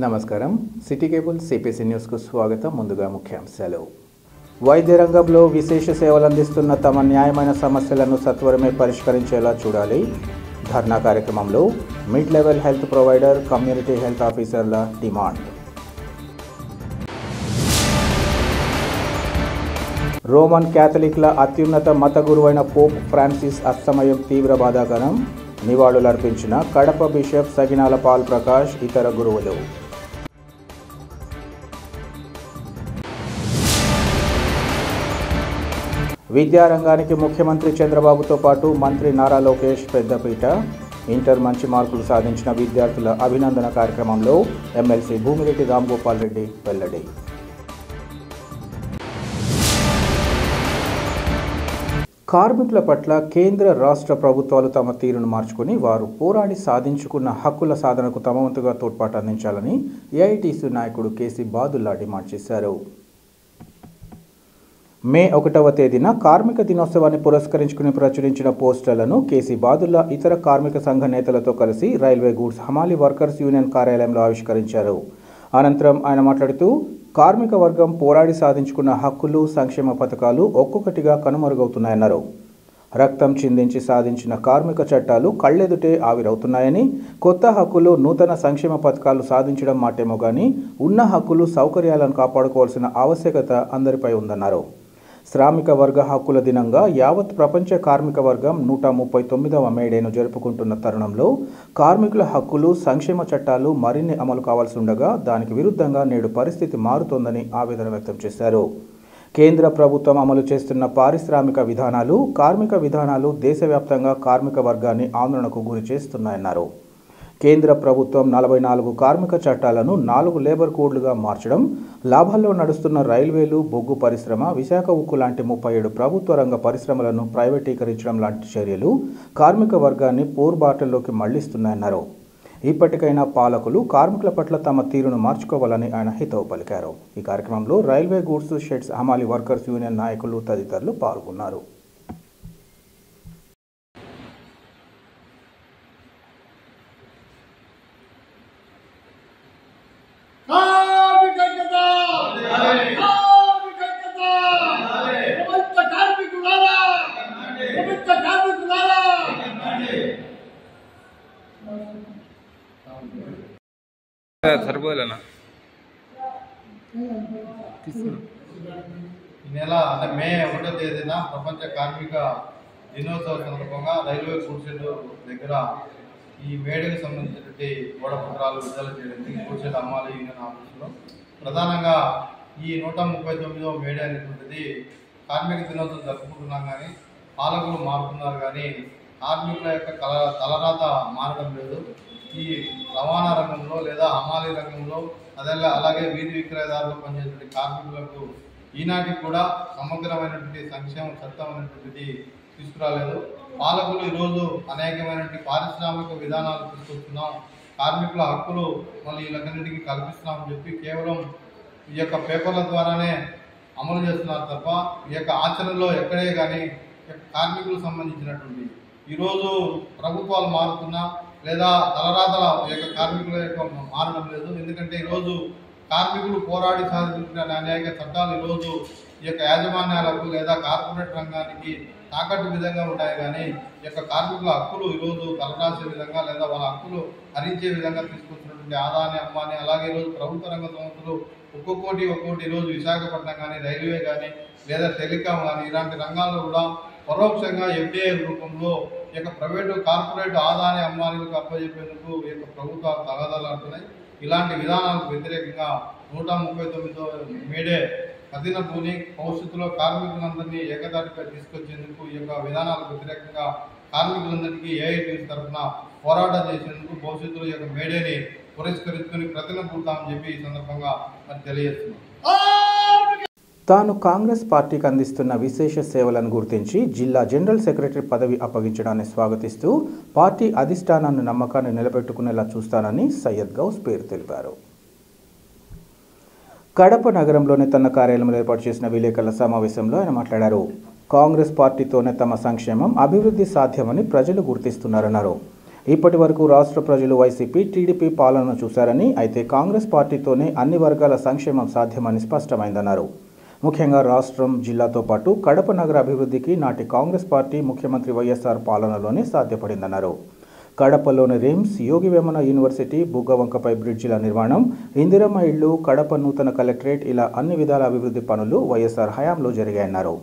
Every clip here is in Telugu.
నమస్కారం సిటీ కేబుల్ సిపిసి న్యూస్కు స్వాగతం. ముందుగా ముఖ్యాంశాలు. వైద్య రంగంలో విశేష సేవలు అందిస్తున్న తమ న్యాయమైన సమస్యలను సత్వరమే పరిష్కరించేలా చూడాలి. ధర్నా కార్యక్రమంలో mid level health provider, community health ఆఫీసర్ల డిమాండ్. రోమన్ క్యాథలిక్ల అత్యున్నత మత గురువైన పోప్ ఫ్రాన్సిస్ అస్తమయం తీవ్ర బాధాకరం. నివాళులర్పించిన కడప బిషప్ సగినాల పాల్ ప్రకాష్, ఇతర గురువులు. విద్యారంగానికి ముఖ్యమంత్రి చంద్రబాబుతో పాటు మంత్రి నారా లోకేష్ పెద్దపీట. ఇంటర్ మంచి మార్కులు సాధించిన విద్యార్థుల అభినందన కార్యక్రమంలో ఎమ్మెల్సీ భూమిరెడ్డి రాంగోపాల్ రెడ్డి వెల్లడి. కార్మికుల పట్ల కేంద్ర రాష్ట్ర ప్రభుత్వాలు తమ తీరును మార్చుకుని వారు పోరాడి సాధించుకున్న హక్కుల సాధనకు తమ వంతుగా తోడ్పాటు అందించాలని ఏఐటీసీ నాయకుడు కేసీ బాదుల్లా డిమాండ్ చేశారు. మే 1వ తేదీన కార్మిక దినోత్సవాన్ని పురస్కరించుకుని ప్రచురించిన పోస్టర్లను కేసీ బాదుల్లా ఇతర కార్మిక సంఘ నేతలతో కలిసి రైల్వే గూడ్స్ హమాలీ వర్కర్స్ యూనియన్ కార్యాలయంలో ఆవిష్కరించారు. అనంతరం ఆయన మాట్లాడుతూ కార్మిక వర్గం పోరాడి సాధించుకున్న హక్కులు, సంక్షేమ పథకాలు ఒక్కొక్కటిగా కనుమరుగవుతున్నాయన్నారు. రక్తం చిందించి సాధించిన కార్మిక చట్టాలు కళ్ళెదుటే ఆవిరవుతున్నాయని, కొత్త హక్కులు, నూతన సంక్షేమ పథకాలు సాధించడం మాటేమో కానీ ఉన్న హక్కులు, సౌకర్యాలను కాపాడుకోవాల్సిన ఆవశ్యకత అందరిపై ఉందన్నారు. శ్రామిక వర్గ హక్కుల దినంగా యావత్ ప్రపంచ కార్మిక వర్గం 139వ మేడేను జరుపుకుంటున్న తరుణంలో కార్మికుల హక్కులు, సంక్షేమ చట్టాలు మరిన్ని అమలు కావాల్సి ఉండగా దానికి విరుద్ధంగా నేడు పరిస్థితి మారుతోందని ఆవేదన వ్యక్తం చేశారు. కేంద్ర ప్రభుత్వం అమలు చేస్తున్న పారిశ్రామిక విధానాలు, కార్మిక విధానాలు దేశవ్యాప్తంగా కార్మిక వర్గాన్ని ఆందోళనకు గురి చేస్తున్నాయన్నారు. కేంద్ర ప్రభుత్వం 44 కార్మిక చట్టాలను 4 లేబర్ కోడ్లుగా మార్చడం, లాభాల్లో నడుస్తున్న రైల్వేలు, బొగ్గు పరిశ్రమ, విశాఖ ఉక్కు లాంటి 37 ప్రభుత్వ రంగ పరిశ్రమలను ప్రైవేటీకరించడం లాంటి చర్యలు కార్మిక వర్గాన్ని పోరుబాటల్లోకి మళ్లిస్తున్నాయన్నారు. ఇప్పటికైనా పాలకులు కార్మికుల పట్ల తమ తీరును మార్చుకోవాలని ఆయన హితవు పలికారు. ఈ కార్యక్రమంలో రైల్వే గూడ్స్ షెడ్స్ హమాలీ వర్కర్స్ యూనియన్ నాయకులు తదితరులు పాల్గొన్నారు. సరిపోలేనా ఈ నెల అంటే మే 1వ తేదీన ప్రపంచ కార్మిక దినోత్సవ సందర్భంగా రైల్వే గూడ్షెడ్ దగ్గర ఈ మేడకు సంబంధించినటువంటి గోడపత్రాలు విడుదల చేయడానికి గూడ్షెడ్ హమాలీ యూనియన్ ఆఫీసులో ప్రధానంగా ఈ 139వ మేడే అనేటువంటిది కార్మిక దినోత్సవం జరుపుకుంటున్నాం, కానీ పాలకులు మారుతున్నారు, కానీ కార్మికుల యొక్క తలరాత మారడం లేదు. ఈ రవాణా రంగంలో లేదా హమాలీ రంగంలో అలాగే వీధి విక్రయదారులు పనిచేసే కార్మికులకు ఈనాటికి కూడా సమగ్రమైనటువంటి సంక్షేమ చట్టం అనేటువంటిది తీసుకురాలేదు. పాలకులు ఈరోజు అనేకమైనటువంటి పారిశ్రామిక విధానాలు తీసుకొస్తున్నాం, కార్మికుల హక్కులు మళ్ళీ వీళ్ళకన్నిటికీ కల్పిస్తున్నామని చెప్పి కేవలం ఈ యొక్క పేపర్ల ద్వారానే అమలు చేస్తున్నారు తప్ప ఈ యొక్క ఆచరణలో ఎక్కడే కానీ కార్మికులకు సంబంధించినటువంటి ఈరోజు ప్రభుత్వాలు మారుతున్నా లేదా తలరాతల యొక్క కార్మికుల యొక్క మారడం లేదు. ఎందుకంటే ఈరోజు కార్మికులు పోరాడి సాధించిన అనేక చట్టాలు ఈరోజు ఈ యొక్క యాజమాన్యాలకు లేదా కార్పొరేట్ రంగానికి తాకట్టు విధంగా ఉంటాయి, కానీ ఈ యొక్క కార్మికుల హక్కులు ఈరోజు తలరాసే విధంగా లేదా వాళ్ళ హక్కులు హరించే విధంగా తీసుకొచ్చినటువంటి ఆదాని, అంబానీ, అలాగే ఈరోజు ప్రభుత్వ రంగ సంస్థలు ఒక్కొక్కటి ఈరోజు విశాఖపట్నం కానీ, రైల్వే కానీ లేదా టెలికాం కానీ ఇలాంటి రంగాల్లో కూడా పరోక్షంగా ఎఫ్డీఐ రూపంలో ఈ యొక్క ప్రైవేటు కార్పొరేట్ ఆదాని, అంబానీలకు అప్పచెప్పేందుకు ఈ యొక్క ప్రభుత్వ తగాదాలుంటున్నాయి. ఇలాంటి విధానాలకు వ్యతిరేకంగా 139వ మేడే కఠినపూని భవిష్యత్తులో కార్మికులందరినీ ఏకదాటిపై తీసుకొచ్చేందుకు ఈ యొక్క విధానాలకు వ్యతిరేకంగా కార్మికులందరికీ ఏఐటీసీ తరఫున పోరాటం చేసేందుకు భవిష్యత్తులో ఈ యొక్క మేడేని పురస్కరించుకుని ప్రతినపూడతామని చెప్పి ఈ సందర్భంగా మరి తెలియజేస్తున్నాం. తాను కాంగ్రెస్ పార్టీకి అందిస్తున్న విశేష సేవలను గుర్తించి జిల్లా జనరల్ సెక్రటరీ పదవి అప్పగించడాన్ని స్వాగతిస్తూ పార్టీ అధిష్టానాన్ని నమ్మకాన్ని నిలబెట్టుకునేలా చూస్తానని సయ్యద్ గౌస్ పేరు తెలిపారు. కడప నగరంలోని తన కార్యాలయంలో ఏర్పాటు చేసిన విలేకరుల సమావేశంలో ఆయన మాట్లాడారు. కాంగ్రెస్ పార్టీతోనే తమ సంక్షేమం, అభివృద్ధి సాధ్యమని ప్రజలు గుర్తిస్తున్నారన్నారు. ఇప్పటి వరకు రాష్ట్ర ప్రజలు వైసీపీ, టీడీపీ పాలనను చూశారని, అయితే కాంగ్రెస్ పార్టీతోనే అన్ని వర్గాల సంక్షేమం సాధ్యమని స్పష్టమైందన్నారు. ముఖ్యంగా రాష్ట్రం, జిల్లాతో పాటు కడప నగర అభివృద్ధికి నాటి కాంగ్రెస్ పార్టీ ముఖ్యమంత్రి వైఎస్ఆర్ పాలనలోనే సాధ్యపడిందన్నారు. కడపలోని రిమ్స్, యోగి వేమన యూనివర్సిటీ, బుగ్గవంకపై బ్రిడ్జిల నిర్మాణం, ఇందిరమ్మ ఇళ్లు, కడప నూతన కలెక్టరేట్ ఇలా అన్ని విధాల అభివృద్ధి పనులు వైఎస్ఆర్ హయాంలో జరిగాయన్నారు.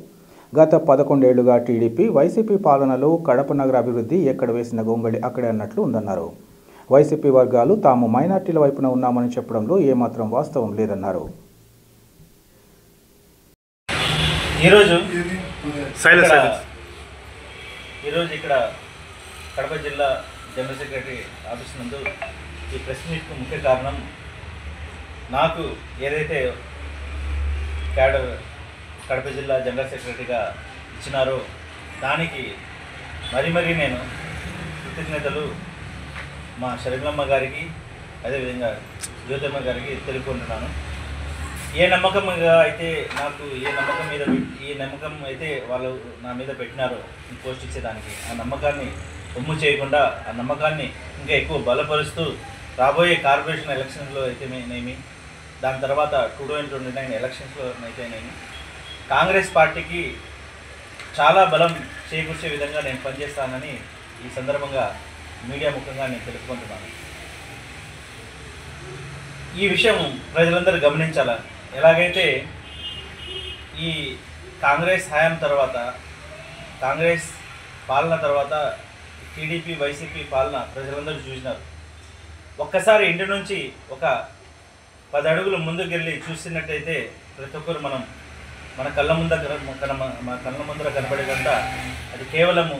గత 11 ఏళ్లుగా టీడీపీ, వైసీపీ పాలనలో కడప నగర అభివృద్ధి ఎక్కడ వేసిన గొంగళి అక్కడే అన్నట్లు ఉందన్నారు. వైసీపీ వర్గాలు తాము మైనార్టీల వైపున ఉన్నామని చెప్పడంలో ఏమాత్రం వాస్తవం లేదన్నారు. ఈరోజు ఇక్కడ కడప జిల్లా జనరల్ సెక్రటరీ ఆఫీస్ నందు ఈ ప్రెస్ మీట్కు ముఖ్య కారణం, నాకు ఏదైతే క్యాడర్ కడప జిల్లా జనరల్ సెక్రటరీగా ఇచ్చినారో దానికి మరీ నేను కృతజ్ఞతలు మా షర్మిలమ్మ గారికి, అదేవిధంగా జ్యోతమ్మ గారికి తెలుపుకుంటున్నాను. ఏ నమ్మకంగా అయితే నాకు ఈ నమ్మకం అయితే వాళ్ళు నా మీద పెట్టినారో పోస్ట్ ఇచ్చేదానికి, ఆ నమ్మకాన్ని ఒమ్ము చేయకుండా ఆ నమ్మకాన్ని ఇంకా ఎక్కువ బలపరుస్తూ రాబోయే కార్పొరేషన్ ఎలక్షన్స్లో అయితేనేమి, దాని తర్వాత 2029 ఎలక్షన్స్లో అయితేనేమి కాంగ్రెస్ పార్టీకి చాలా బలం చేకూర్చే విధంగా నేను పనిచేస్తానని ఈ సందర్భంగా మీడియా ముఖంగా నేను తెలుపుకుంటున్నాను. ఈ విషయం ప్రజలందరూ గమనించాలా. ఎలాగైతే ఈ కాంగ్రెస్ హయాం తర్వాత, కాంగ్రెస్ పాలన తర్వాత టీడీపీ, వైసీపీ పాలన ప్రజలందరూ చూసినారు. ఒక్కసారి ఇంటి నుంచి ఒక 10 అడుగులు ముందుకెళ్ళి చూసినట్టయితే ప్రతి ఒక్కరు మన కళ్ళ ముందర కనబడేదంతా అది కేవలము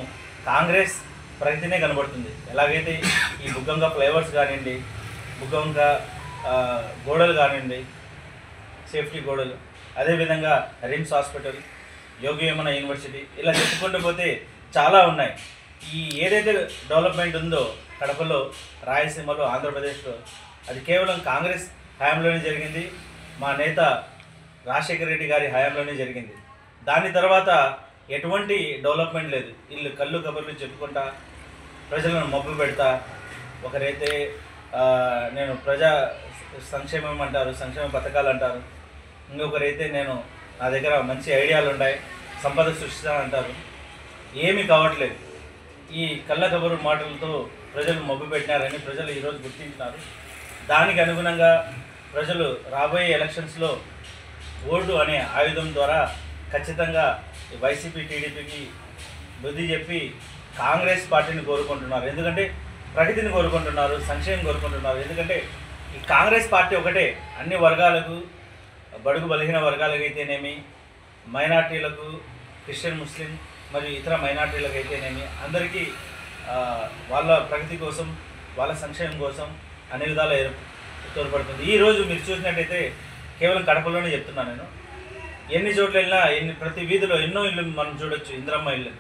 కాంగ్రెస్ ప్రగతినే కనబడుతుంది. ఎలాగైతే ఈ బుగ్గంగా ఫ్లైఓవర్స్ కానివ్వండి, బుగ్గంగా గోడలు కానివ్వండి, సేఫ్టీ గోడలు, అదేవిధంగా RIMS hospital, Yogi Vemana university, ఇలా చెప్పుకుంటూ పోతే చాలా ఉన్నాయి. ఈ ఏదైతే డెవలప్మెంట్ ఉందో కడపలో, రాయలసీమలో, ఆంధ్రప్రదేశ్లో, అది కేవలం కాంగ్రెస్ హయాంలోనే జరిగింది. మా నేత రాజశేఖర రెడ్డి గారి హయాంలోనే జరిగింది. దాని తర్వాత ఎటువంటి డెవలప్మెంట్ లేదు. వీళ్ళు కళ్ళు కబుర్లు చెప్పుకుంటా ప్రజలను మబ్బు పెడతా, ఒకరైతే నేను ప్రజా సంక్షేమం అంటారు, సంక్షేమ పథకాలు అంటారు, ఇంకొకరైతే నా దగ్గర మంచి ఐడియాలు ఉన్నాయి, సంపద సృష్టిస్తా అంటారు. ఏమీ కావట్లేదు. ఈ కళ్ళ కబురు మాటలతో ప్రజలు మబ్బు పెట్టినారని ప్రజలు ఈరోజు గుర్తించినారు. దానికి అనుగుణంగా ప్రజలు రాబోయే ఎలక్షన్స్లో ఓటు అనే ఆయుధం ద్వారా ఖచ్చితంగా వైసీపీ, టీడీపీకి బుద్ధి చెప్పి కాంగ్రెస్ పార్టీని కోరుకుంటున్నారు. ఎందుకంటే ప్రగతిని కోరుకుంటున్నారు, సంక్షేమం కోరుకుంటున్నారు. ఎందుకంటే ఈ కాంగ్రెస్ పార్టీ ఒకటే అన్ని వర్గాలకు, బడుగు బలహీన వర్గాలకు అయితేనేమి, మైనార్టీలకు, క్రిస్టియన్, ముస్లిం మరియు ఇతర మైనార్టీలకు అయితేనేమి అందరికీ వాళ్ళ ప్రగతి కోసం, వాళ్ళ సంక్షేమం కోసం అన్ని విధాల తోడ్పడుతుంది. ఈరోజు మీరు చూసినట్టయితే కేవలం కడపలోనే చెప్తున్నాను నేను, ఎన్ని చోట్ల వెళ్ళినా ప్రతి వీధిలో ఎన్నో ఇళ్ళు మనం చూడొచ్చు. ఇందిరమ్మ ఇళ్ళు,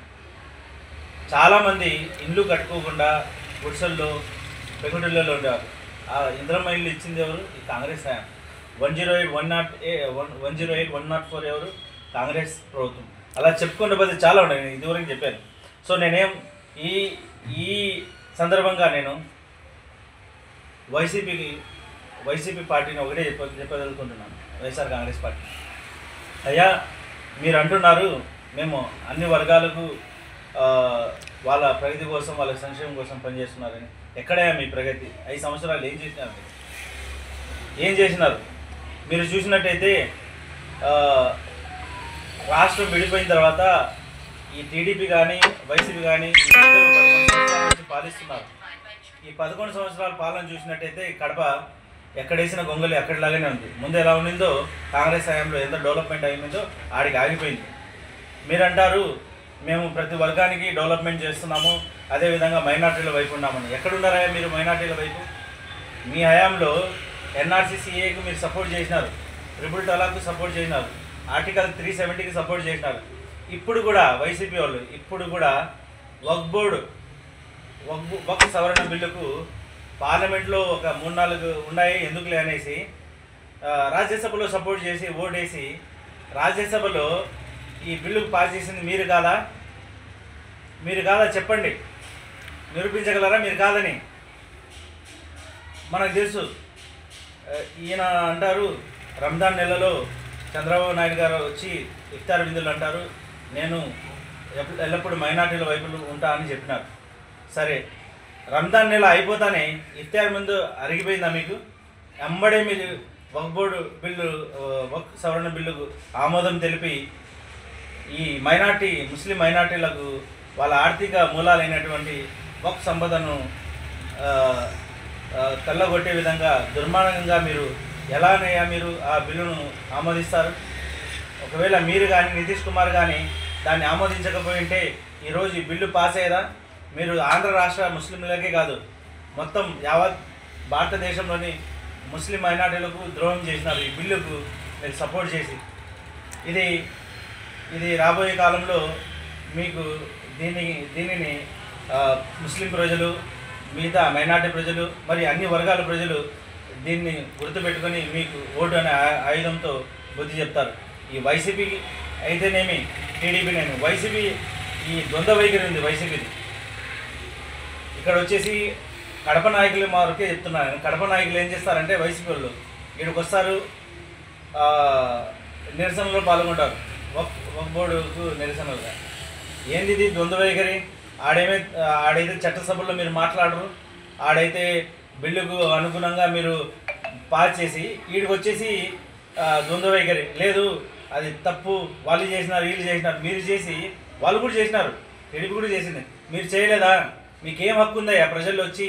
చాలామంది ఇల్లు కట్టుకోకుండా గుడిసెల్లో, పెంకుటిళ్ళలో ఉండేవారు. ఆ ఇందిరమ్మ ఇల్లు ఇచ్చింది ఎవరు? ఈ కాంగ్రెస్ హయాం. 108, 104 ఎవరు? కాంగ్రెస్ ప్రభుత్వం. అలా చెప్పుకుంటూ పోతే చాలా ఉన్నాయి, నేను ఇదివరకు చెప్పాను. సో నేనేం ఈ సందర్భంగా నేను వైసీపీ పార్టీని ఒకటే చెప్పదలుచుకుంటున్నాను, వైఎస్ఆర్ కాంగ్రెస్ పార్టీ. అయ్యా, మీరు అంటున్నారు మేము అన్ని వర్గాలకు వాళ్ళ ప్రగతి కోసం, వాళ్ళ సంక్షేమం కోసం పనిచేస్తున్నారని. ఎక్కడయ్యా మీ ప్రగతి? 5 సంవత్సరాలు ఏం చేసినారు? ఏం చేసినారు? మీరు చూసినట్టయితే రాష్ట్రం విడిపోయిన తర్వాత ఈ టీడీపీ కానీ, వైసీపీ కానీ 11 సంవత్సరాల నుంచి పాలిస్తున్నారు. ఈ 11 సంవత్సరాల పాలన చూసినట్టయితే కడప ఎక్కడేసిన గొంగలి అక్కడిలాగానే ఉంది. ముందు ఎలా ఉండిందో, కాంగ్రెస్ హయాంలో ఎంత డెవలప్మెంట్ అయిందో ఆడికి ఆగిపోయింది. మీరంటారు మేము ప్రతి వర్గానికి డెవలప్మెంట్ చేస్తున్నాము, అదేవిధంగా మైనార్టీల వైపు ఉన్నామని. ఎక్కడున్నారా మీరు మైనార్టీల వైపు? మీ హయాంలో NRC/CAకు మీరు సపోర్ట్ చేసినారు, ట్రిపుల్ తలాక్కు సపోర్ట్ చేసినారు, ఆర్టికల్ 370కి సపోర్ట్ చేసినారు. ఇప్పుడు కూడా వైసీపీ వాళ్ళు ఇప్పుడు కూడా వక్ఫ్ సవరణ బిల్లుకు పార్లమెంట్లో ఒక 3-4 ఉన్నాయి, ఎందుకులే అనేసి రాజ్యసభలో సపోర్ట్ చేసి ఓటేసి రాజ్యసభలో ఈ బిల్లుకు పాస్ చేసింది మీరు కాదా చెప్పండి. నిరూపించగలరా మీరు కాదని? మనకు తెలుసు. ఈయన అంటారు రంజాన్ నెలలో చంద్రబాబు నాయుడు గారు వచ్చి ఇఫ్తార్ విందులు అంటారు, నేను ఎల్లప్పుడూ మైనార్టీల వైపులు ఉంటా అని చెప్పినారు. సరే, రంజాన్ నెల అయిపోతానే ఇఫ్తార్ ముందు అరిగిపోయిందా మీకు? వెంబడే మీరు వక్ఫ్ బోర్డు బిల్లు, వక్ఫ్ సవరణ బిల్లుకు ఆమోదం తెలిపి ఈ ముస్లిం మైనార్టీలకు వాళ్ళ ఆర్థిక మూలాలైనటువంటి వక్ఫ్ సంపదను కళ్ళగొట్టే విధంగా దుర్మార్గంగా మీరు ఎలానయ్యా మీరు ఆ బిల్లును ఆమోదిస్తారు? ఒకవేళ మీరు కానీ నితీష్ కుమార్ కానీ దాన్ని ఆమోదించకపోయి ఉంటే ఈరోజు ఈ బిల్లు పాస్ అయ్యేదా? మీరు ఆంధ్ర రాష్ట్ర ముస్లింలకే కాదు మొత్తం యావత్ భారతదేశంలోని ముస్లిం మైనార్టీలకు ద్రోహం చేసినారు ఈ బిల్లుకు మీరు సపోర్ట్ చేసి. ఇది రాబోయే కాలంలో మీకు దీనిని ముస్లిం ప్రజలు, మిగతా మైనార్టీ ప్రజలు, మరి అన్ని వర్గాల ప్రజలు దీన్ని గుర్తుపెట్టుకొని మీకు ఓటు అనే ఆయుధంతో బుద్ధి చెప్తారు. ఈ వైసీపీ అయితేనేమి, టీడీపీనేమి, వైసీపీ ఈ ద్వంద్వ వైఖరి ఉంది వైసీపీది. ఇక్కడ వచ్చేసి కడప నాయకులు వరకే చెప్తున్నాను. కడప నాయకులు ఏం చేస్తారంటే వైసీపీ వాళ్ళు ఇక్కడికి వస్తారు, నిరసనలో పాల్గొంటారు, వక్ఫ్ బోర్డుకు నిరసనలుగా. ఏంది ఇది ద్వంద్వ వైఖరి? ఆడైతే చట్టసభల్లో మీరు మాట్లాడరు, ఆడైతే బిల్లుకు అనుగుణంగా మీరు పాస్ చేసి వీడికి వచ్చేసి ద్వంద్వ వైఖరి లేదు, అది తప్పు, వాళ్ళు చేసినారు, వీళ్ళు చేసినారు, మీరు చేసి వాళ్ళు కూడా చేసినారు, టీడీపీ కూడా చేసింది, మీరు చేయలేదా? మీకేం హక్కు ఉందా ప్రజల్లో వచ్చి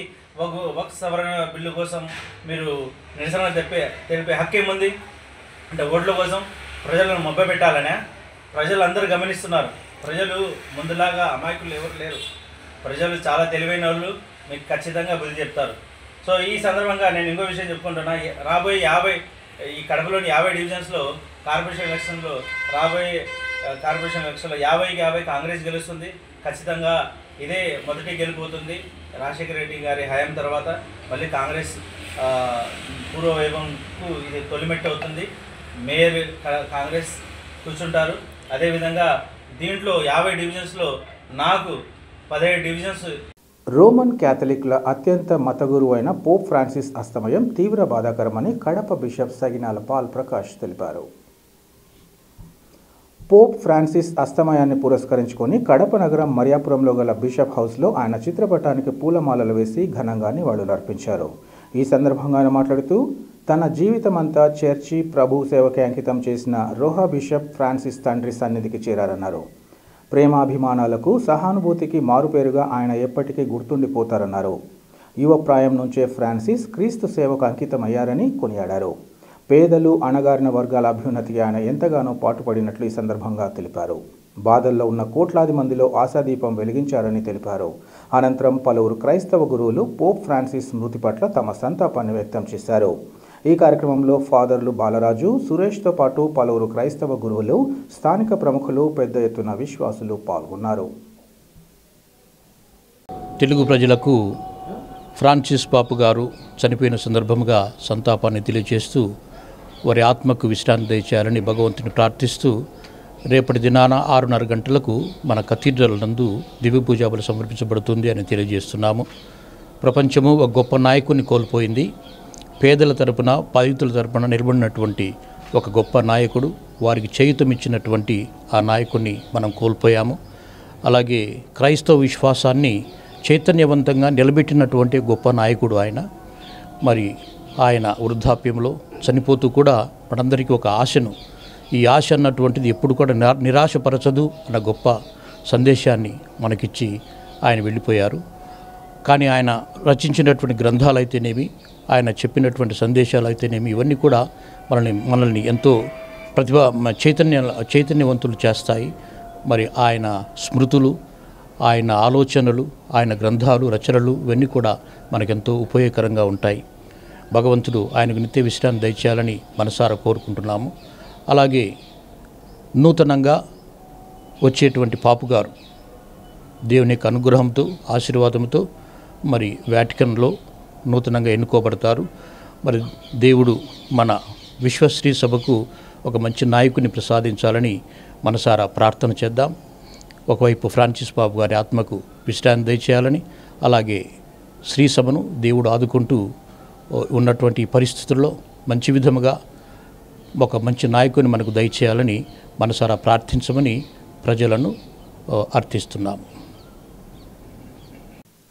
వక్ఫ్ సవరణ బిల్లు కోసం మీరు నిరసన తెలిపే హక్కు ఏముంది? అంటే ఓట్ల కోసం ప్రజలను మొబ్బ పెట్టాలనే? ప్రజలు అందరూ గమనిస్తున్నారు. ప్రజలు ముందులాగా అమాయకులు ఎవరు లేరు. ప్రజలు చాలా తెలివైన వాళ్ళు, మీకు ఖచ్చితంగా బుద్ధి చెప్తారు. సో ఈ సందర్భంగా నేను ఇంకో విషయం చెప్పుకుంటున్నా. రాబోయే ఈ కడపలోని 50 డివిజన్స్లో కార్పొరేషన్ ఎలక్షన్లో 50 కాంగ్రెస్ గెలుస్తుంది. ఖచ్చితంగా ఇదే మొదటి గెలిపోతుంది. రాజశేఖర రెడ్డి గారి హయాం తర్వాత మళ్ళీ కాంగ్రెస్ పూర్వ వైభవంకు ఇది తొలిమెట్టు అవుతుంది. మేయర్ కాంగ్రెస్ కూర్చుంటారు. అదేవిధంగా దీంట్లో 50 డివిజన్స్లో నాకు 17 డివిజన్స్. రోమన్ క్యాథలిక్ల అత్యంత మతగురువు అయిన పోప్ ఫ్రాన్సిస్ అస్తమయం తీవ్ర బాధాకరమని కడప బిషప్ సగినాల పాల్ ప్రకాష్ తెలిపారు. పోప్ ఫ్రాన్సిస్ అస్తమయాన్ని పురస్కరించుకొని కడప నగరం మరియాపురంలో గల బిషప్ హౌస్లో ఆయన చిత్రపటానికి పూలమాలలు వేసి ఘనంగా నివాళులర్పించారు. ఈ సందర్భంగా ఆయన మాట్లాడుతూ తన జీవితమంతా చర్చి ప్రభు సేవకి అంకితం చేసిన రోహా బిషప్ ఫ్రాన్సిస్ తండ్రి సన్నిధికి చేరారన్నారు. ప్రేమాభిమానాలకు సహానుభూతికి మారుపేరుగా ఆయన ఎప్పటికీ గుర్తుండిపోతారన్నారు. యువ ప్రాయం నుంచే ఫ్రాన్సిస్ క్రీస్తు సేవకు అంకితమయ్యారని కొనియాడారు. పేదలు, అణగారిన వర్గాల అభ్యున్నతికి ఆయన ఎంతగానో పాటుపడినట్లు ఈ సందర్భంగా తెలిపారు. బాధల్లో ఉన్న కోట్లాది మందిలో ఆశాదీపం వెలిగించారని తెలిపారు. అనంతరం పలువురు క్రైస్తవ గురువులు పోప్ ఫ్రాన్సిస్ మృతి పట్ల తమ సంతాపాన్ని వ్యక్తం చేశారు. ఈ కార్యక్రమంలో ఫాదర్లు బాలరాజు, సురేష్తో పాటు పలువురు క్రైస్తవ గురువులు, స్థానిక ప్రముఖులు, పెద్ద ఎత్తున విశ్వాసులు పాల్గొన్నారు. తెలుగు ప్రజలకు ఫ్రాన్సిస్ పాపు గారు చనిపోయిన సందర్భంగా సంతాపాన్ని తెలియజేస్తూ వారి ఆత్మకు విశ్రాంతి దయచేయాలని భగవంతుని ప్రార్థిస్తూ రేపటి దినాన 6:30 గంటలకు మన కథీడ్రల్ నందు దివ్య పూజాబలి సమర్పించబడుతుంది అని తెలియజేస్తున్నాము. ప్రపంచము ఒక గొప్ప నాయకుని కోల్పోయింది. పేదల తరపున, బాధితుల తరపున నిలబడినటువంటి ఒక గొప్ప నాయకుడు, వారికి చేయుతమిచ్చినటువంటి ఆ నాయకుడిని మనం కోల్పోయాము. అలాగే క్రైస్తవ విశ్వాసాన్ని చైతన్యవంతంగా నిలబెట్టినటువంటి గొప్ప నాయకుడు ఆయన. మరి ఆయన వృద్ధాప్యంలో చనిపోతూ కూడా మనందరికీ ఒక ఆశను, ఈ ఆశ అన్నటువంటిది ఎప్పుడు కూడా నిరాశపరచదు అన్న గొప్ప సందేశాన్ని మనకిచ్చి ఆయన వెళ్ళిపోయారు. కానీ ఆయన రచించినటువంటి గ్రంథాలు అయితేనేమి, ఆయన చెప్పినటువంటి సందేశాలు అయితేనేమి, ఇవన్నీ కూడా మనల్ని ఎంతో చైతన్యవంతులు చేస్తాయి. మరి ఆయన స్మృతులు, ఆయన ఆలోచనలు, ఆయన గ్రంథాలు, రచనలు ఇవన్నీ కూడా మనకెంతో ఉపయోగకరంగా ఉంటాయి. భగవంతుడు ఆయనకు నిత్య విశ్రాంతి దయచేయాలని మనసారా కోరుకుంటున్నాము. అలాగే నూతనంగా వచ్చేటువంటి పాపుగారు దేవుని యొక్క అనుగ్రహంతో, ఆశీర్వాదంతో మరి వాటికన్లో నూతనంగా ఎన్నుకోబడతారు. మరి దేవుడు మన విశ్వశ్రీ సభకు ఒక మంచి నాయకుని ప్రసాదించాలని మనసారా ప్రార్థన చేద్దాం. ఒకవైపు ఫ్రాన్సిస్ పాపు గారి ఆత్మకు విశ్రాంతి దయచేయాలని, అలాగే శ్రీసభను దేవుడు ఆదుకుంటూ ఉన్నటువంటి పరిస్థితుల్లో మంచి విధముగా ఒక మంచి నాయకుని మనకు దయచేయాలని మనసారా ప్రార్థించమని ప్రజలను అర్థిస్తున్నాము.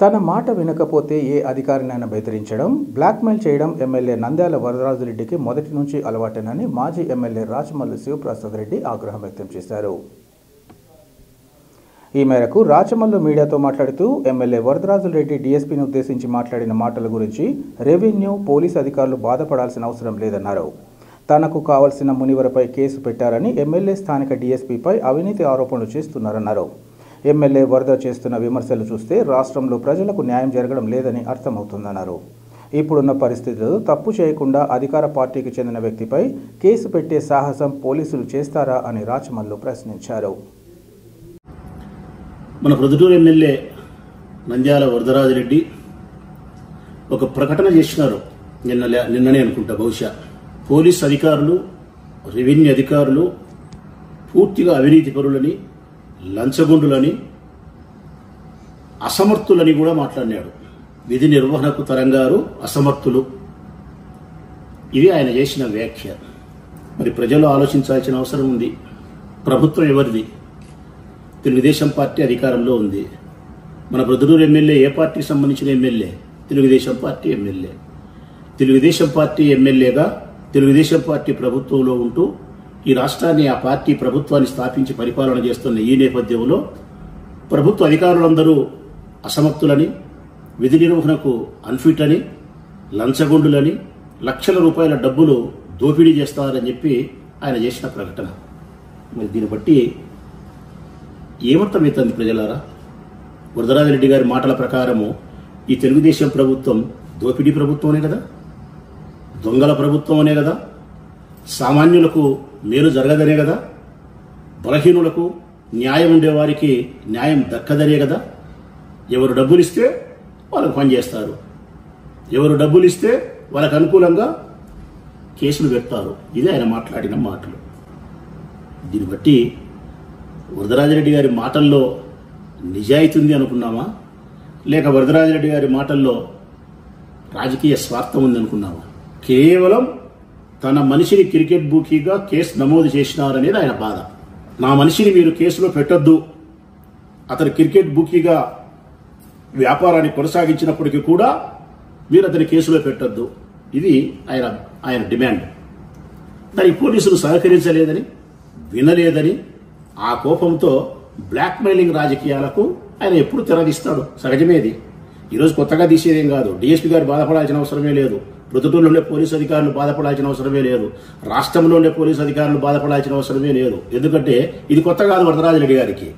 తన మాట వినకపోతే ఏ అధికారినైనా బెదిరించడం, బ్లాక్మెయిల్ చేయడం ఎమ్మెల్యే నంద్యాల వరదరాజురెడ్డికి మొదటి నుంచి అలవాటేనని మాజీ ఎమ్మెల్యే రాచమల్లు శివప్రసాద్ రెడ్డి ఆగ్రహం వ్యక్తం చేశారు. ఈ మేరకు రాచమల్లు మీడియాతో మాట్లాడుతూ ఎమ్మెల్యే వరదరాజురెడ్డి డీఎస్పీని ఉద్దేశించి మాట్లాడిన మాటల గురించి రెవెన్యూ, పోలీస్ అధికారులు బాధపడాల్సిన అవసరం లేదన్నారు. తనకు కావలసిన మునివరపై కేసు పెట్టారని ఎమ్మెల్యే స్థానిక డీఎస్పీపై అవినీతి ఆరోపణలు చేస్తున్నారన్నారు. ఎమ్మెల్యే వరద చేస్తున్న విమర్శలు చూస్తే రాష్ట్రంలో ప్రజలకు న్యాయం జరగడం లేదని అర్థమవుతుందన్నారు. ఇప్పుడున్న పరిస్థితులు తప్పు చేయకుండా అధికార పార్టీకి చెందిన వ్యక్తిపై కేసు పెట్టే సాహసం పోలీసులు చేస్తారా అని రాచమల్లు ప్రశ్నించారు. మన ప్రొద్దుటూరు ఎమ్మెల్యే నంద్యాల వరదరాజురెడ్డి ఒక ప్రకటన చేసినారు నిన్ననే అనుకుంటా. బహుశా పోలీస్ అధికారులు, రెవెన్యూ అధికారులు పూర్తిగా అవినీతి పరులని, లంచగొండులని, అసమర్థులని కూడా మాట్లాడినాడు. విధి నిర్వహణకు తరంగారు అసమర్థులు. ఇది ఆయన చేసిన వ్యాఖ్య. మరి ప్రజలు ఆలోచించాల్సిన అవసరం ఉంది. ప్రభుత్వం ఎవరిది? తెలుగుదేశం పార్టీ అధికారంలో ఉంది. మన ప్రొద్దుటూరు ఎమ్మెల్యే ఏ పార్టీకి సంబంధించిన MLA? Telugu Desam party MLA. Telugu Desam party ఎమ్మెల్యేగా తెలుగుదేశం పార్టీ ప్రభుత్వంలో ఉంటూ ఈ రాష్ట్రాన్ని, ఆ పార్టీ ప్రభుత్వాన్ని స్థాపించి పరిపాలన చేస్తున్న ఈ నేపథ్యంలో ప్రభుత్వ అధికారులందరూ అసమర్థులని, విధి నిర్వహణకు అన్ఫిట్ అని, లంచగొండులని, లక్షల రూపాయల డబ్బులు దోపిడీ చేస్తారని చెప్పి ఆయన చేసిన ప్రకటన. మరి దీన్ని బట్టి ఏమర్థమవుతుంది ప్రజలారా? వరదరాజరెడ్డి గారి మాటల ప్రకారము ఈ తెలుగుదేశం ప్రభుత్వం దోపిడీ ప్రభుత్వమే కదా, దొంగల ప్రభుత్వం అనే కదా, సామాన్యులకు మేలు జరగదనే కదా, బలహీనులకు, న్యాయం ఉండేవారికి న్యాయం దక్కదనే కదా. ఎవరు డబ్బులు ఇస్తే వాళ్ళకు పనిచేస్తారు, ఎవరు డబ్బులు ఇస్తే వాళ్ళకు అనుకూలంగా కేసులు పెడతారు. ఇదే ఆయన మాట్లాడిన మాటలు. దీన్ని బట్టి వరదరాజరెడ్డి గారి మాటల్లో నిజాయితీ ఉంది అనుకున్నామా, లేక వరదరాజరెడ్డి గారి మాటల్లో రాజకీయ స్వార్థం ఉంది అనుకున్నామా? కేవలం తన మనిషిని క్రికెట్ బూకీగా కేసు నమోదు చేసినారనేది ఆయన బాధ. నా మనిషిని మీరు కేసులో పెట్టొద్దు, అతను క్రికెట్ బూకీగా వ్యాపారాన్ని కొనసాగించినప్పటికీ కూడా మీరు అతని కేసులో పెట్టొద్దు. ఇది ఆయన డిమాండ్. దానికి పోలీసులు సహకరించలేదని, వినలేదని ఆ కోపంతో బ్లాక్మెయిలింగ్ రాజకీయాలకు ఆయన ఎప్పుడు తెరదీస్తాడు. సహజమేది. ఈరోజు కొత్తగా తీసేదేం కాదు. డీఎస్పీ గారు బాధపడాల్సిన అవసరమే లేదు, ప్రొద్దుటూరులో ఉండే పోలీసు అధికారులు బాధపడాల్సిన అవసరమే లేదు, రాష్ట్రంలో ఉండే పోలీసు అధికారులు బాధపడాల్సిన అవసరమే లేదు. ఎందుకంటే ఇది కొత్త కాదు వరదరాజరెడ్డి గారికి.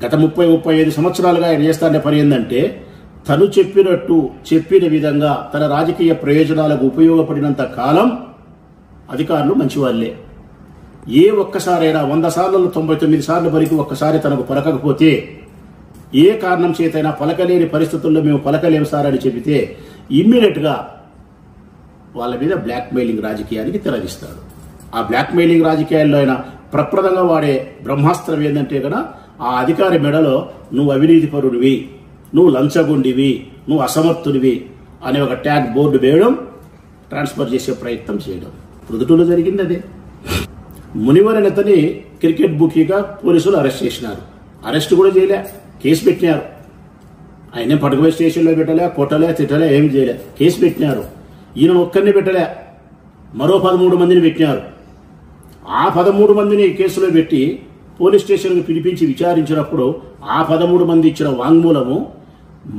గత 30-35 సంవత్సరాలుగా ఆయన చేస్తానే పని ఏంటంటే, తను చెప్పిన విధంగా తన రాజకీయ ప్రయోజనాలకు ఉపయోగపడినంత కాలం అధికారులు మంచివాళ్లే. ఏ ఒక్కసారైనా 100 సార్లు 99 సార్లు వరకు ఒక్కసారి తనకు పలకకపోతే, ఏ కారణం చేతైనా పలకలేని పరిస్థితుల్లో మేము పలకలేము సార్ అని చెబితే ఇమ్మీడియట్ గా వాళ్ళ మీద బ్లాక్మెయిలింగ్ రాజకీయానికి తెరదిస్తాడు. ఆ బ్లాక్మెయిలింగ్ రాజకీయాల్లో ఆయన ప్రప్రదంగా వాడే బ్రహ్మాస్త్రం ఏంటంటే కదా, ఆ అధికారి మెడలో నువ్వు అవినీతి పరుడివి, నువ్వు లంచగొండివి, నువ్వు అసమర్థుడివి అనే ఒక ట్యాగ్ బోర్డు వేయడం, ట్రాన్స్ఫర్ చేసే ప్రయత్నం చేయడం. ప్రొద్దుటూరులో జరిగింది అదే. మునివరన్ అతని క్రికెట్ బుకీగా పోలీసులు అరెస్ట్ చేసినారు. అరెస్ట్ కూడా చేయలే, కేసు పెట్టినారు. ఆయన పట్టుకుపోయి స్టేషన్లో పెట్టలే, కొట్టలే, తిట్టలే, ఏమి చేయలే, కేసు పెట్టినారు. ఈయన ఒక్కరిని పెట్టలే, మరో 13 మందిని పెట్టినారు. ఆ 13 మందిని కేసులో పెట్టి పోలీస్ స్టేషన్కి పిలిపించి విచారించినప్పుడు ఆ 13 మంది ఇచ్చిన వాంగ్మూలము,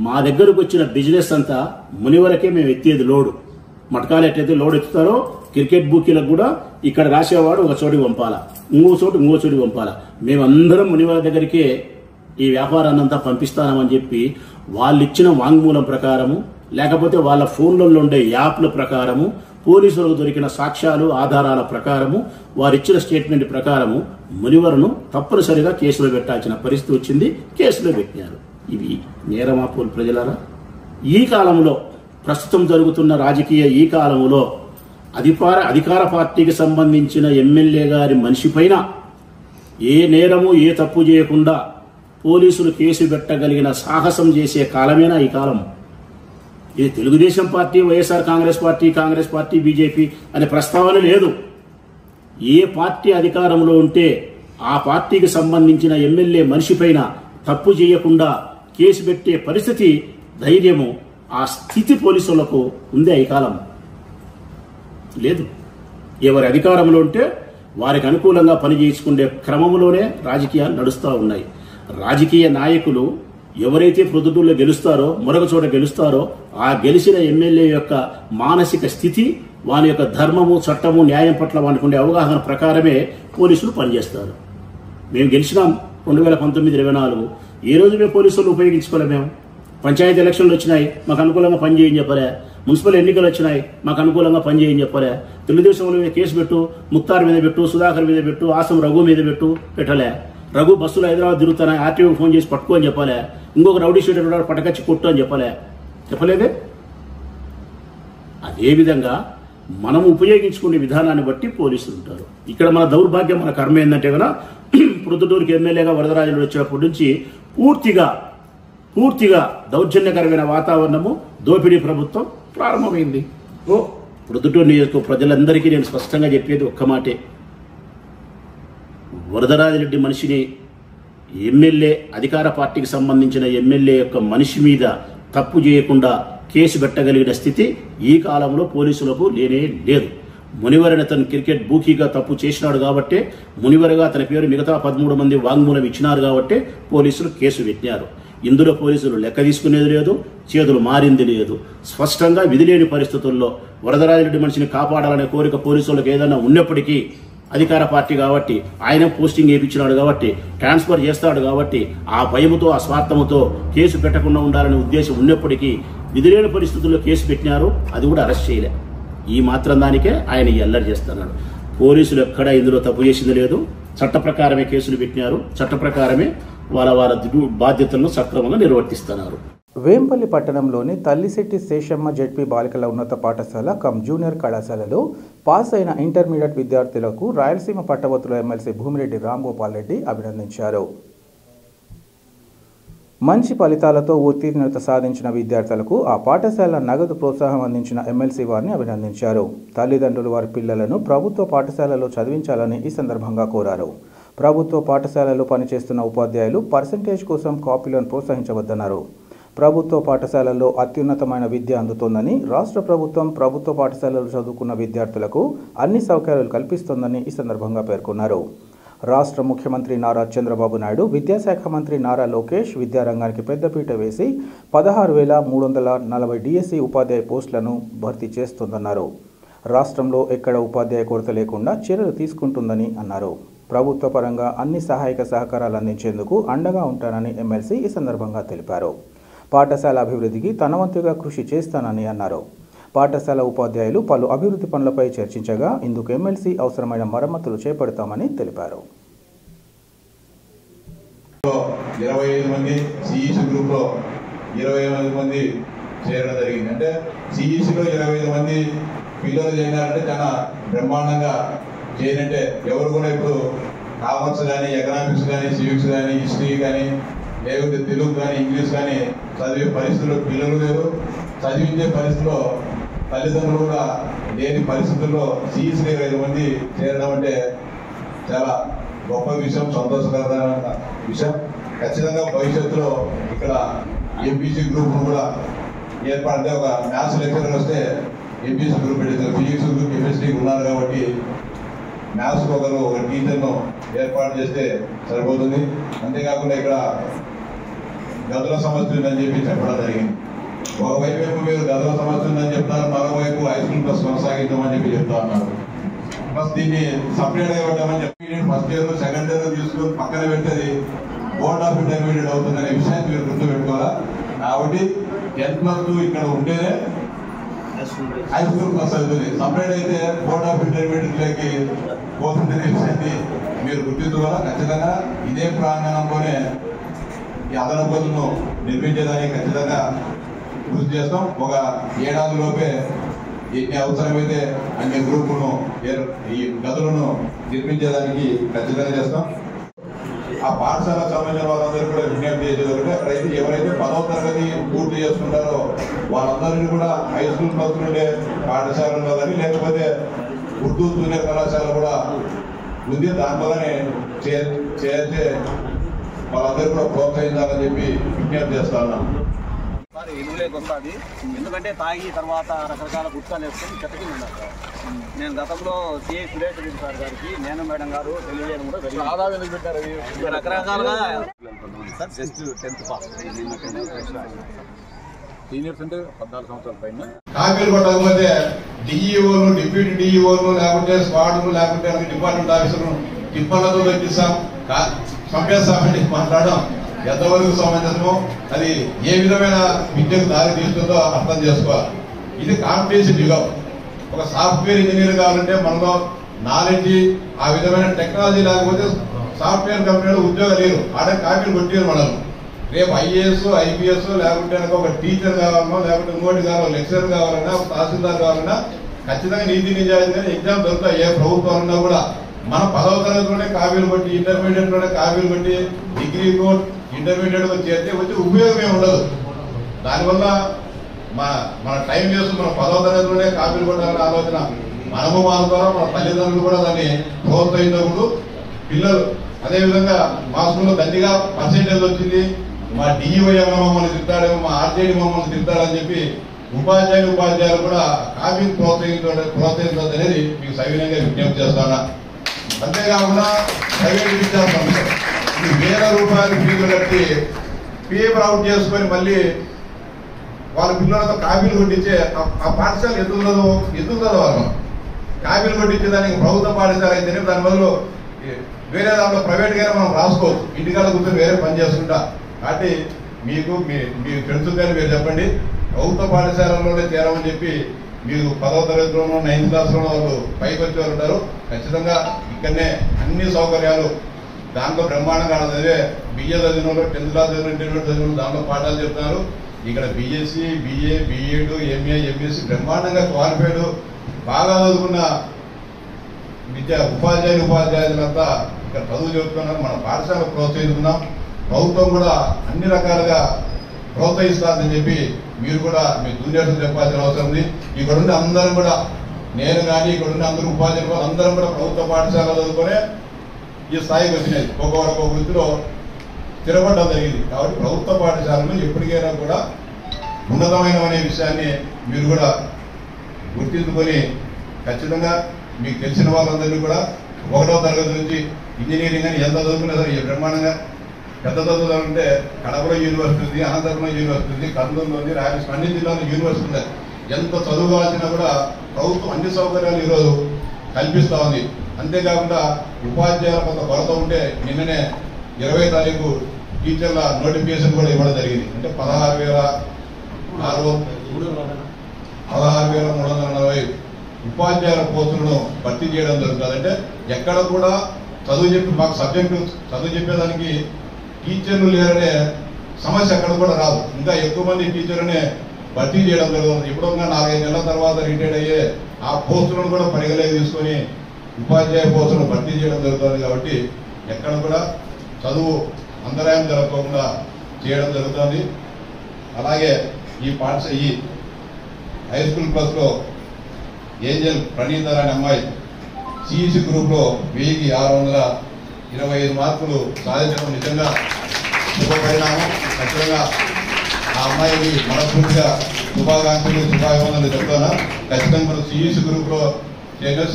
మా దగ్గరకు వచ్చిన బిజినెస్ అంతా మునివరకే మేము ఎత్తేది లోడు. మటకాలు ఎట్టయితే లోడ్ ఎత్తుతారో క్రికెట్ బుకీలకు కూడా ఇక్కడ రాసేవాడు ఒక చోటికి పంపాలా, ఇంకో చోటికి పంపాలా. మేమందరం మునివర దగ్గరికే ఈ వ్యాపారాన్ని అంతా పంపిస్తామని చెప్పి వాళ్ళు ఇచ్చిన వాంగ్మూలం ప్రకారము, లేకపోతే వాళ్ళ ఫోన్లలో ఉండే యాప్ల ప్రకారము, పోలీసులకు దొరికిన సాక్ష్యాలు ఆధారాల ప్రకారము, వారిచ్చిన స్టేట్మెంట్ ప్రకారము మునివరను తప్పనిసరిగా కేసులో పెట్టాల్సిన పరిస్థితి వచ్చింది. కేసులో పెట్టినారు. ఇది నేరమా ప్రజలారా? ఈ కాలంలో, ప్రస్తుతం జరుగుతున్న రాజకీయ ఈ కాలంలో అధికార పార్టీకి సంబంధించిన ఎమ్మెల్యే గారి మనిషి పైన ఏ నేరము, ఏ తప్పు చేయకుండా పోలీసులు కేసు పెట్టగలిగిన సాహసం చేసే కాలమేనా ఈ కాలం? ఇది Telugu Desam party, YSR Congress party, BJP అనే ప్రస్తావన లేదు. ఏ పార్టీ అధికారంలో ఉంటే ఆ పార్టీకి సంబంధించిన ఎమ్మెల్యే మనిషిపైన తప్పు చేయకుండా కేసు పెట్టే పరిస్థితి, ధైర్యము, ఆ స్థితి పోలీసులకు ఉందే ఈ కాలం? లేదు. ఎవరి అధికారంలో ఉంటే వారికి అనుకూలంగా పనిచేసుకునే క్రమంలోనే రాజకీయాలు నడుస్తూ ఉన్నాయి. రాజకీయ నాయకులు ఎవరైతే ప్రొద్దుటూరులో గెలుస్తారో, మరొక చోట గెలుస్తారో, ఆ గెలిచిన ఎమ్మెల్యే యొక్క మానసిక స్థితి, వాని యొక్క ధర్మము, చట్టము, న్యాయం పట్ల వానికి ఉండే అవగాహన ప్రకారమే పోలీసులు పనిచేస్తారు. మేము గెలిచినాం 2019-24. ఏ రోజు మేము పోలీసులు ఉపయోగించుకోలేము. మేము పంచాయతీ ఎలక్షన్లు వచ్చినాయి, మాకు అనుకూలంగా పనిచేయని చెప్పలే. మున్సిపల్ ఎన్నికలు వచ్చినాయి, మాకు అనుకూలంగా పనిచేయని చెప్పలే. తెలుగుదేశంలో మీద కేసు పెట్టు, ముక్తార్ మీద పెట్టు, సుధాకర్ మీద పెట్టు, ఆసం రఘు మీద పెట్టలే. రఘు బస్సులు హైదరాబాద్ తిరుగుతున్నాయి, ఆర్టీఓ ఫోన్ చేసి పట్టుకో అని చెప్పలే. ఇంకొక రౌడీ షీటర్ పట్టకచ్చి కొట్టు అని చెప్పలేదే. అదేవిధంగా మనం ఉపయోగించుకునే విధానాన్ని బట్టి పోలీసులు ఉంటారు. ఇక్కడ మన దౌర్భాగ్యం, మన కర్మ ఏంటంటే కదా, ప్రొద్దుటూరుకి ఎమ్మెల్యేగా వరదరాజులు వచ్చినప్పటి నుంచి పూర్తిగా దౌర్జన్యకరమైన వాతావరణము, దోపిడీ ప్రభుత్వం ప్రారంభమైంది. ప్రొద్దుటూరు నియోజకవర్గ ప్రజలందరికీ నేను స్పష్టంగా చెప్పేది ఒక్క మాటే. వరదరాజిరెడ్డి మనిషిని, ఎమ్మెల్యే, అధికార పార్టీకి సంబంధించిన ఎమ్మెల్యే యొక్క మనిషి మీద తప్పు చేయకుండా కేసు పెట్టగలిగిన స్థితి ఈ కాలంలో పోలీసులకు లేనే లేదు. మునివరని అతను క్రికెట్ బూకీగా తప్పు చేసినాడు కాబట్టి, మునివరగా అతని పేరు మిగతా 13 మంది వాంగ్మూలం ఇచ్చినారు కాబట్టి పోలీసులు కేసు పెట్టినారు. ఇందులో పోలీసులు లెక్క తీసుకునేది లేదు, చేతులు మారింది లేదు. స్పష్టంగా విధిలేని పరిస్థితుల్లో వరదరాజిరెడ్డి మనిషిని కాపాడాలనే కోరిక పోలీసులకు ఏదైనా ఉన్నప్పటికీ, అధికార పార్టీ కాబట్టి, ఆయన పోస్టింగ్ వేయించినాడు కాబట్టి, ట్రాన్స్ఫర్ చేస్తాడు కాబట్టి, ఆ భయముతో, ఆ స్వార్థముతో కేసు పెట్టకుండా ఉండాలనే ఉద్దేశం ఉన్నప్పటికీ విధిలేని పరిస్థితుల్లో కేసు పెట్టినారు. అది కూడా అరెస్ట్ చేయలే. ఈ మాత్రం దానికే ఆయన ఎల్లరి చేస్తున్నాడు. పోలీసులు ఎక్కడా ఇందులో తప్పు చేసింది లేదు. చట్ట ప్రకారమే కేసులు పెట్టినారు. చట్ట ప్రకారమే వాళ్ళ బాధ్యతలను సక్రమంగా నిర్వర్తిస్తున్నారు. వేంపల్లి పట్టణంలోని తల్లిశెట్టి శేషమ్మ జెడ్పీ బాలికల ఉన్నత పాఠశాల కమ్ జూనియర్ కళాశాలలో పాస్ అయిన ఇంటర్మీడియట్ విద్యార్థులకు రాయలసీమ పట్టభద్రుల ఎమ్మెల్సీ భూమిరెడ్డి రాంగోపాల్ రెడ్డి అభినందించారు. మంచి ఫలితాలతో ఉత్తీర్ణత సాధించిన విద్యార్థులకు ఆ పాఠశాల నగదు ప్రోత్సాహం అందించిన ఎమ్మెల్సీ వారిని అభినందించారు. తల్లిదండ్రులు వారి పిల్లలను ప్రభుత్వ పాఠశాలలో చదివించాలని ఈ సందర్భంగా కోరారు. ప్రభుత్వ పాఠశాలలో పనిచేస్తున్న ఉపాధ్యాయులు పర్సెంటేజ్ కోసం కాపీలను ప్రోత్సహించవద్దన్నారు. ప్రభుత్వ పాఠశాలల్లో అత్యున్నతమైన విద్య అందుతోందని, రాష్ట్ర ప్రభుత్వం ప్రభుత్వ పాఠశాలలు చదువుకున్న విద్యార్థులకు అన్ని సౌకర్యాలు కల్పిస్తోందని ఈ సందర్భంగా పేర్కొన్నారు. రాష్ట్ర ముఖ్యమంత్రి నారా చంద్రబాబు నాయుడు, విద్యాశాఖ మంత్రి నారా లోకేష్ విద్యారంగానికి పెద్దపీట వేసి 16,340 డిఎస్సి ఉపాధ్యాయ పోస్టులను భర్తీ చేస్తోందన్నారు. రాష్ట్రంలో ఎక్కడ ఉపాధ్యాయ కొరత లేకుండా చర్యలు తీసుకుంటుందని అన్నారు. ప్రభుత్వ పరంగా అన్ని సహాయక సహకారాలు అందించేందుకు అండగా ఉంటానని ఎమ్మెల్సీ ఈ సందర్భంగా తెలిపారు. పాఠశాల అభివృద్ధికి తన వంతుగా కృషి చేస్తానని అన్నారు. పాఠశాల ఉపాధ్యాయులు పలు అభివృద్ధి పనులపై చర్చించగా ఇందుకు ఎమ్మెల్సీ అవసరమైన మరమ్మతులు చేపడతామని తెలిపారు. 25 మంది సిఈసి గ్రూప్లో 28 మంది చేరడం జరిగింది. అంటే సిఈసిలో 25 మంది పిల్లలు చేరినారంటే చాలా బ్రహ్మాండంగా చేరినట్టే. ఎవరు కూడా ఇప్పుడు కామర్స్ కానీ, ఎకనామిక్స్ కానీ, సివిక్స్ కానీ, హిస్టరీ కానీ, లేకపోతే తెలుగు కానీ, ఇంగ్లీష్ కానీ చదివే పరిస్థితుల్లో పిల్లలు లేరు. చదివించే పరిస్థితిలో తల్లిదండ్రులు కూడా లేని పరిస్థితుల్లో సిఈసి 25 మంది చేరడం అంటే చాలా గొప్ప విషయం, సంతోషకరమైన విషయం. ఖచ్చితంగా భవిష్యత్తులో ఇక్కడ ఎంపీసీ గ్రూప్ను కూడా ఏర్పడితే, ఒక మ్యాథ్స్ లెక్చరర్ వస్తే ఎంపీసీ గ్రూప్ పెడితే, ఫిజిక్స్ గ్రూప్, కెమిస్ట్రీ ఉన్నారు కాబట్టి మ్యాథ్స్ ఒక టీచర్ను ఏర్పాటు చేస్తే సరిపోతుంది. అంతేకాకుండా ఇక్కడ గదుల సమస్య ఉందని చెప్పి చెప్పడం జరిగింది. ఒకవైపు మీరు గదుల సమస్య ఉందని చెప్తారు, మరోవైపు హై స్కూల్ ప్లస్ కొనసాగిద్దామని చెప్పి చెప్తా ఉన్నారు. ప్లస్ దీన్ని సపరేట్గా పెట్టామని చెప్పి ఫస్ట్ ఇయర్, సెకండ్ ఇయర్ తీసుకుని పక్కన పెట్టేది బోర్డ్ ఆఫ్ ఇంటర్మీడియట్ అవుతుందనే విషయాన్ని మీరు గుర్తుపెట్టుకోవాలా. కాబట్టి 10+2 ఇక్కడ ఉంటేనే హై స్కూల్ ప్లస్ అవుతుంది. సపరేట్ అయితే బోర్డ్ ఆఫ్ ఇంటర్మీడియట్లోకి పోతుందనే విషయాన్ని మీరు గుర్తించుకోవాలా. ఖచ్చితంగా ఇదే ప్రాంగణంలోనే ఈ అదనపు గదులను నిర్మించేదానికి ఖచ్చితంగా కృషి చేస్తాం. ఒక ఏడాదిలోపే ఎన్ని అవసరమైతే అన్ని గ్రూపులను, ఈ గదులను నిర్మించేదానికి ఖచ్చితంగా చేస్తాం. ఆ పాఠశాలకు సంబంధించిన వాళ్ళందరూ కూడా విజ్ఞప్తి చేసేది అక్కడైతే ఎవరైతే 10వ తరగతి పూర్తి చేసుకుంటారో వాళ్ళందరినీ కూడా హై స్కూల్ క్లాస్ నుండే పాఠశాలలో కానీ లేకపోతే ఉర్దూ జూనియర్ కళాశాల కూడా ఉంది, దాంట్లోనే చేస్తే వాళ్ళందరూ కూడా ప్రోత్సహించాలని చెప్పి విజ్ఞప్తి చేస్తా ఉన్నాం. ఎలుగులేకి వస్తుంది, ఎందుకంటే తాగి తర్వాత రకరకాల గుర్తాలు వేసుకొని చెత్తకి ఉన్నారు. నేను గతంలో సిఐ సురేష్ రెడ్డి సార్ గారికి నేను మేడం గారు తెలియజేయడం కూడా ఆదాయం ఎందుకు పెట్టారు రకరకాలుగా sir just 10th pass seniors అంటే 14 సంవత్సరాల పైన కాపీలు కొట్టకపోతే డిఈఓలు డిప్యూటీ డిఈఓలు లేకుంటే స్క్వాడ్లు లేకుంటే డిపార్ట్మెంట్ ఆఫీసర్లు టిప్పర్లతో తెప్పిస్తాం చంపేస్తామని మాట్లాడడం ఎంతవరకు సమంజసమో, అది ఏ విధమైన విద్యకు దారి తీస్తుందో అర్థం చేసుకోవాలి. ఇది కాంపిటీషన్ యుగం. ఒక సాఫ్ట్వేర్ ఇంజనీర్ కావాలంటే మనలో నాలెడ్జ్ ఆ విధమైన టెక్నాలజీ లేకపోతే సాఫ్ట్వేర్ కంపెనీలో ఉద్యోగం లేరు, ఆడే కాపీలు కొట్టారు మనం. రేపు ఐఏఎస్ ఐపీఎస్ లేకుంటే ఒక టీచర్ కావాలన్నా లేకుంటే ఇంకోటి కావాలి లెక్చరర్ కావాలన్నా ఒక తహసీల్దార్ కావాలన్నా ఖచ్చితంగా నీతి నిజాయితీగా ఎగ్జామ్ దొరుకుతాయి. ఏ ప్రభుత్వాలన్నా కూడా మనం 10వ తరగతిలోనే కాపీలు కొట్టి ఇంటర్మీడియట్ లోనే కాపీలు కొట్టి డిగ్రీ కోర్ట్ ఇంటర్మీడియట్ చేస్తే వచ్చి ఉపయోగమే ఉండదు. దానివల్ల మన టైం వేస్ట్. మన 10వ తరగతిలోనే కాపీలు కొట్టాలనే ఆలోచన మనము మానుకోవాలి, మన తల్లిదండ్రులు కూడా దాన్ని ప్రోత్సహించకూడదు. పిల్లలు అదేవిధంగా మా స్కూల్లో దండిగా పర్సెంటేజ్ వచ్చింది, మా డిఈఓ మమ్మల్ని తిడతాడేమో, మా ఆర్జేడీ మమ్మల్ని తిడతాడని చెప్పి ఉపాధ్యాయులు కూడా కాపీని ప్రోత్సహించదు అనేది మీకు సవినయంగా విజ్ఞప్తి చేస్తాను. అంతేకాకుండా ప్రైవేట్ విద్యా సంస్థలు ₹1000 ఫీజులు కట్టి పేపర్ అవుట్ చేసుకొని మళ్ళీ వాళ్ళ పిల్లలతో కాపీలు కొట్టించే ఆ పాఠశాల ఎందుకు వాళ్ళు కాపీలు కొట్టించే దానికి ప్రభుత్వ పాఠశాల అయితేనే దాని బదులు వేరే దాంట్లో ప్రైవేట్గానే మనం రాసుకోవచ్చు, ఇంటికాడ కూర్చొని వేరే పని చేసుకుంటా. కాబట్టి మీకు మీ ఫ్రెండ్స్ కానీ మీరు చెప్పండి, ప్రభుత్వ పాఠశాలలోనే చేరమని చెప్పి మీరు 10వ తరగతిలోనూ 9th క్లాస్లోనూ వాళ్ళు పైకి వచ్చేవారు ఉంటారు. ఖచ్చితంగా ఇక్కడనే అన్ని సౌకర్యాలు దాంట్లో బ్రహ్మాండంగా చదివే బిఏ చదివిన వాళ్ళు 10th క్లాస్ చదివిన ఇంటర్మీడియట్ చదివిన దాంట్లో పాఠాలు చెప్తున్నారు. ఇక్కడ BSc BA BEd MA MSc బ్రహ్మాండంగా క్వాలిఫైడ్ బాగా చదువుకున్న ఉపాధ్యాయులంతా ఇక్కడ చదువు చెబుతున్నారు. మన పాఠశాల ప్రోత్సహిస్తున్నాం. ప్రభుత్వం కూడా అన్ని రకాలుగా ప్రోత్సహిస్తారని చెప్పి మీరు కూడా మీ జూనియర్స్ చెప్పాల్సిన అవసరం ఉంది. ఇక్కడున్న అందరం కూడా నేను కానీ ఇక్కడున్న అందరూ ఉపాధ్యాయులు అందరం కూడా ప్రభుత్వ పాఠశాల చదువుకునే ఈ స్థాయికి వచ్చినాయి. ఒక్కొక్క వృత్తిలో స్థిరపడడం జరిగింది. కాబట్టి ప్రభుత్వ పాఠశాలను ఎప్పటికైనా కూడా ఉన్నతమైన అనే విషయాన్ని మీరు కూడా గుర్తించుకొని ఖచ్చితంగా మీకు తెలిసిన వాళ్ళందరినీ కూడా 1వ తరగతి నుంచి ఇంజనీరింగ్ అని ఎంత చదువుకున్నా సరే బ్రహ్మాండంగా పెద్ద చదువుతుంటే కడపలో యూనివర్సిటీ ఉంది, అనంతపురం యూనివర్సిటీ ఉంది, కర్నూలులో ఉంది, రాయలసీమ అన్ని జిల్లాలో యూనివర్సిటీ ఉంది. ఎంత చదువు కావాల్సినా కూడా ప్రభుత్వం అన్ని సౌకర్యాలు ఈరోజు కల్పిస్తూ ఉంది. అంతేకాకుండా ఉపాధ్యాయుల కొంత కొరత ఉంటే నిన్ననే 20వ తారీఖు టీచర్ల నోటిఫికేషన్ కూడా ఇవ్వడం జరిగింది. అంటే 16,340 ఉపాధ్యాయుల పోస్టులను భర్తీ చేయడం జరుగుతుంది. అంటే ఎక్కడ కూడా చదువు చెప్పి మాకు సబ్జెక్టు చదువు చెప్పేదానికి టీచర్లు లేరనే సమస్య ఎక్కడ కూడా రాదు. ఇంకా ఎక్కువ మంది టీచర్లనే భర్తీ చేయడం జరుగుతుంది. ఇప్పుడు 4-5 నెలల తర్వాత రిటైర్డ్ అయ్యే ఆ పోస్టులను కూడా పరిగణలోకి తీసుకొని ఉపాధ్యాయ పోస్టులను భర్తీ చేయడం జరుగుతుంది. కాబట్టి ఎక్కడ కూడా చదువు అంతరాయం జరగకుండా చేయడం జరుగుతుంది. అలాగే ఈ హై స్కూల్ ప్లస్లో ఏంజల్ ప్రణీత అనే అమ్మాయి సిఈసి గ్రూప్లో 1625 మార్కులు సాధించడం నిజంగా శుభపరిణామం. ఖచ్చితంగా ఆ అమ్మాయికి మనస్ఫూర్తిగా శుభాకాంక్షలు చెప్తున్నా. ఖచ్చితంగా మనం సిఈసి గ్రూప్లో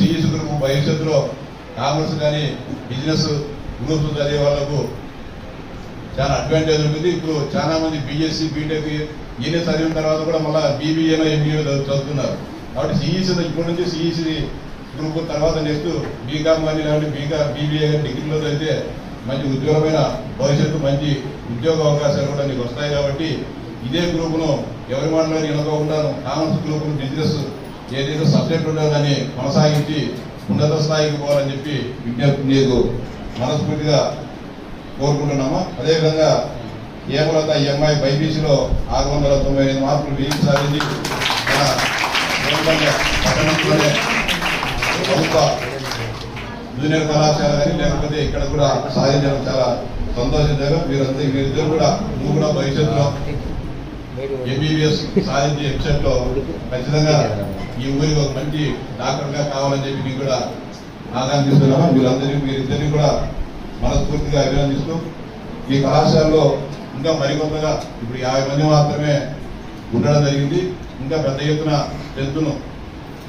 సిఈసి గ్రూప్ భవిష్యత్తులో కామర్స్ కానీ బిజినెస్ గ్రూప్స్ చదివే వాళ్ళకు చాలా అడ్వాంటేజ్ ఉంటుంది. ఇప్పుడు చాలా మంది బీఎస్సీ బీటెక్ ఈయన చదివిన తర్వాత కూడా మళ్ళీ బీబీఏలో ఎంబీఏ చదువుతున్నారు. కాబట్టి సిఈసి ఇప్పటి నుంచి సిఈసి గ్రూప్ తర్వాత నెక్స్ట్ బీకామ్ కానీ లేదంటే బీబీఏ కానీ డిగ్రీలో చదివితే మంచి ఉద్యోగమైన భవిష్యత్తు మంచి ఉద్యోగ అవకాశాలు కూడా నీకు వస్తాయి. కాబట్టి ఇదే గ్రూపును ఎవరి మాటలో నిలవకుండా కామర్స్ గ్రూపును బిజినెస్ ఏదైతే సబ్జెక్ట్ ఉంటుందో దాన్ని కొనసాగించి ఉన్నత స్థాయికి పోవాలని చెప్పి విజ్ఞప్తి నీకు మనస్ఫూర్తిగా కోరుకుంటున్నాము. అదేవిధంగా ఏమలత ఎంఐ బైపీసీలో 695 మార్కులు వీరికి సాధించి పట్టణంలోనే ప్రభుత్వ జూనియర్ కళాశాల కానీ లేకపోతే ఇక్కడ కూడా సాధించడం చాలా సంతోషించగా మీరిద్దరు కూడా నువ్వు కూడా భవిష్యత్తులో MBBS సాధించి ఎక్సెట్ లో ఖచ్చితంగా ఈ ఊరికి ఒక మంచి డాక్టర్గా కావాలని చెప్పి మీకు కూడా ఆకాంక్షిస్తున్నాము. మీరిద్దరిని కూడా మనస్ఫూర్తిగా అభినందిస్తూ ఈ కళాశాలలో ఇంకా మరికొంతగా ఇప్పుడు 50 మంది మాత్రమే ఉండడం జరిగింది. ఇంకా పెద్ద ఎత్తున టెన్త్ను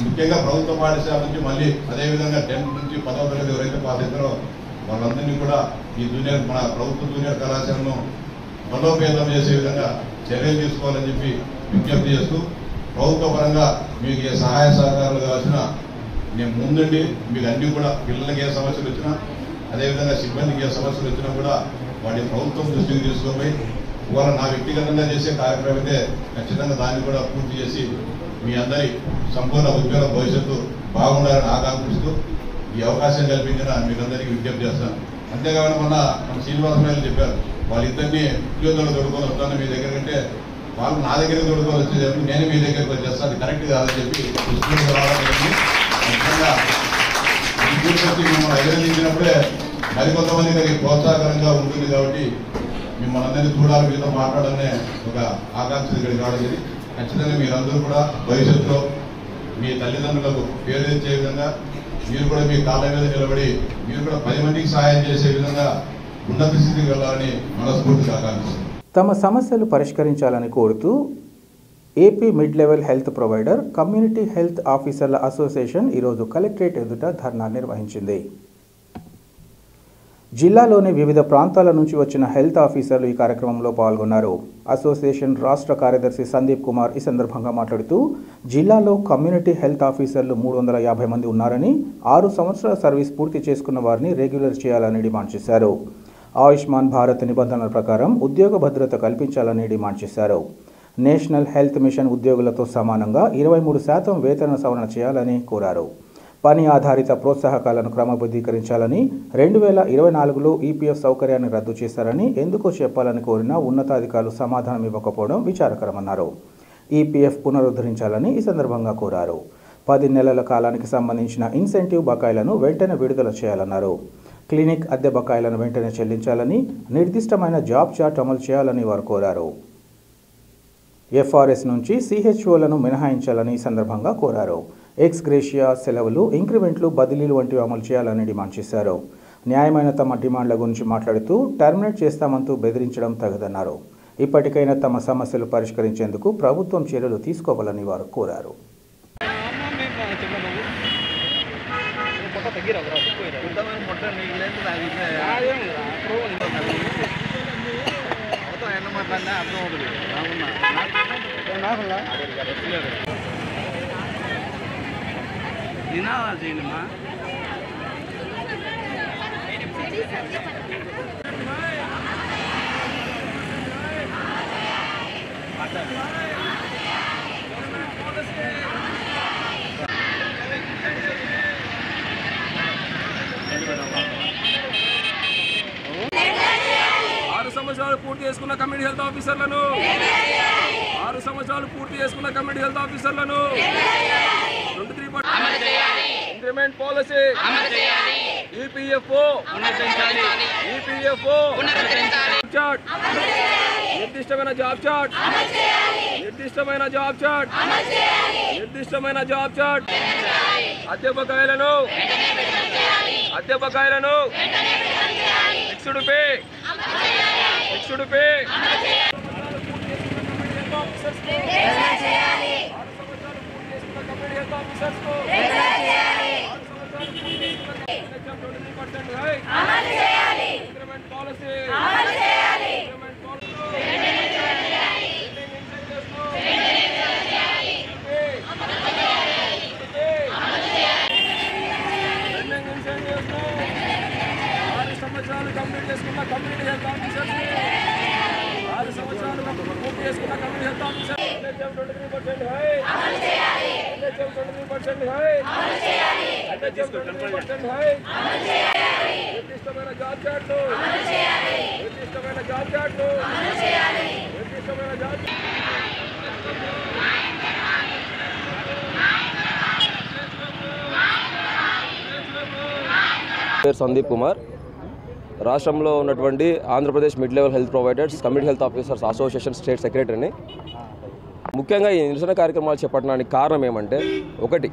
ముఖ్యంగా ప్రభుత్వ పాఠశాల నుంచి మళ్ళీ అదేవిధంగా 10th నుంచి 10వ తరగతి ఎవరైతే పాస్ అవుతారో వాళ్ళందరినీ కూడా ఈ మన ప్రభుత్వ జూనియర్ కళాశాలను బలోపేతం చేసే విధంగా చర్యలు తీసుకోవాలని చెప్పి విజ్ఞప్తి చేస్తూ ప్రభుత్వ పరంగా మీకు ఏ సహాయ సహకారాలు కావాల్సిన నేను ముందుండి మీకు అన్ని కూడా పిల్లలకి ఏ సమస్యలు వచ్చినా అదేవిధంగా సిబ్బందికి ఏ సమస్యలు వచ్చినా కూడా వాటి ప్రభుత్వం దృష్టికి తీసుకుపోయి ఇవాళ నా వ్యక్తిగతంగా చేసే కార్యక్రమం అయితే ఖచ్చితంగా దాన్ని కూడా పూర్తి చేసి మీ అందరి సంపూర్ణ ఉద్యోగ భవిష్యత్తు బాగుండాలని ఆకాంక్షిస్తూ ఈ అవకాశం కల్పించిన మీకందరికీ విజ్ఞప్తి చేస్తాను. అంతేకాకుండా మన శ్రీనివాసరావు చెప్పారు వాళ్ళిద్దరినీ ఉద్యోగాలు తోడుకొని వస్తాను మీ దగ్గర కంటే వాళ్ళు నా దగ్గరికి తోడుకొని వచ్చేది నేను మీ దగ్గరికి వచ్చేస్తాను. అది కరెక్ట్ కాదని చెప్పి ముఖ్యంగా ఈ గురించి మిమ్మల్ని అభినందించినప్పుడే మరికొంతమందికి అది ప్రోత్సాహకరంగా ఉంటుంది. కాబట్టి మిమ్మల్ని అందరినీ చూడాలి, మీతో మాట్లాడాలనే ఒక ఆకాంక్ష ఇక్కడికి రావడం. ఖచ్చితంగా మీరందరూ కూడా భవిష్యత్తులో మీ తల్లిదండ్రులకు పేరు తెచ్చే విధంగా మీరు కూడా మీ కాళ్ళ మీద నిలబడి మీరు కూడా 10 మందికి సహాయం చేసే విధంగా ఉన్నత స్థితికి వెళ్ళాలని మనస్ఫూర్తిగా ఆకాంక్షిస్తున్నాను. తమ సమస్యలు పరిష్కరించాలని కోరుతూ AP mid level health provider community health ఆఫీసర్ల అసోసియేషన్ ఈరోజు కలెక్టరేట్ ఎదుట ధర్నా నిర్వహించింది. జిల్లాలోని వివిధ ప్రాంతాల నుంచి వచ్చిన హెల్త్ ఆఫీసర్లు ఈ కార్యక్రమంలో పాల్గొన్నారు. అసోసియేషన్ రాష్ట్ర కార్యదర్శి సందీప్ కుమార్ ఈ సందర్భంగా మాట్లాడుతూ జిల్లాలో కమ్యూనిటీ హెల్త్ ఆఫీసర్లు 350 మంది ఉన్నారని 6 సంవత్సరాల సర్వీస్ పూర్తి చేసుకున్న వారిని రెగ్యులర్ చేయాలని డిమాండ్ చేశారు. ఆయుష్మాన్ భారత్ నిబంధనల ప్రకారం ఉద్యోగ భద్రత కల్పించాలని డిమాండ్ చేశారు. నేషనల్ హెల్త్ మిషన్ ఉద్యోగులతో సమానంగా 23% వేతన సవరణ చేయాలని కోరారు. పని ఆధారిత ప్రోత్సాహకాలను క్రమబద్ధీకరించాలని 2024లో EPF సౌకర్యాన్ని రద్దు చేశారని ఎందుకో చెప్పాలని కోరినా ఉన్నతాధికారులు సమాధానం ఇవ్వకపోవడం విచారకరమన్నారు. EPF పునరుద్ధరించాలని ఈ సందర్భంగా కోరారు. 10 నెలల కాలానికి సంబంధించిన ఇన్సెంటివ్ బకాయిలను వెంటనే విడుదల చేయాలన్నారు. క్లినిక్ అద్దె బకాయిలను వెంటనే చెల్లించాలని, నిర్దిష్టమైన జాబ్ చార్ట్ అమలు చేయాలని వారు కోరారు. FRS నుంచి CHOలను మినహాయించాలని ఈ సందర్భంగా కోరారు. ఎక్స్ గ్రేషియా సెలవులు, ఇంక్రిమెంట్లు, బదిలీలు వంటివి అమలు చేయాలని డిమాండ్ చేశారు. న్యాయమైన తమ డిమాండ్ల గురించి మాట్లాడుతూ టర్మినేట్ చేస్తామంటూ బెదిరించడం తగదన్నారు. ఇప్పటికైనా తమ సమస్యలు పరిష్కరించేందుకు ప్రభుత్వం చర్యలు తీసుకోవాలని వారు కోరారు. సంవత్సరాలు పూర్తి చేసుకున్న కమ్యూనిటీ హెల్త్ ఆఫీసర్లను 6 సంవత్సరాలు పూర్తి చేసుకున్న కమ్యూనిటీ హెల్త్ ఆఫీసర్లను 23% ఇంక్రిమెంట్ పాలసీ EPFO చార్ట్, నిర్దిష్టమైన జాబ్ చార్ట్, నిర్దిష్టమైన జాబ్ చార్ట్, అద్దె బకాయిలను ఫిక్స్డ్ పే కంప్లీట్ చేసుకున్న కమ్యూనిటీ హెల్త్ ఆఫీసర్స్ 6 సంవత్సరాలు పూర్తి చేసుకున్న community health officer 23% high, 23% high, 23% high, నిర్దిష్టమైన జాబ్ చార్ట్లు, నిర్దిష్టమైన జాబ్ చార్ట్లు. పేరు సందీప్ కుమార్. రాష్ట్రంలో ఉన్నటువంటి Andhra Pradesh mid level health providers community health officers association state సెక్రటరీని. ముఖ్యంగా ఈ నిరసన కార్యక్రమాలు చేపట్టడానికి కారణం ఏమంటే, ఒకటి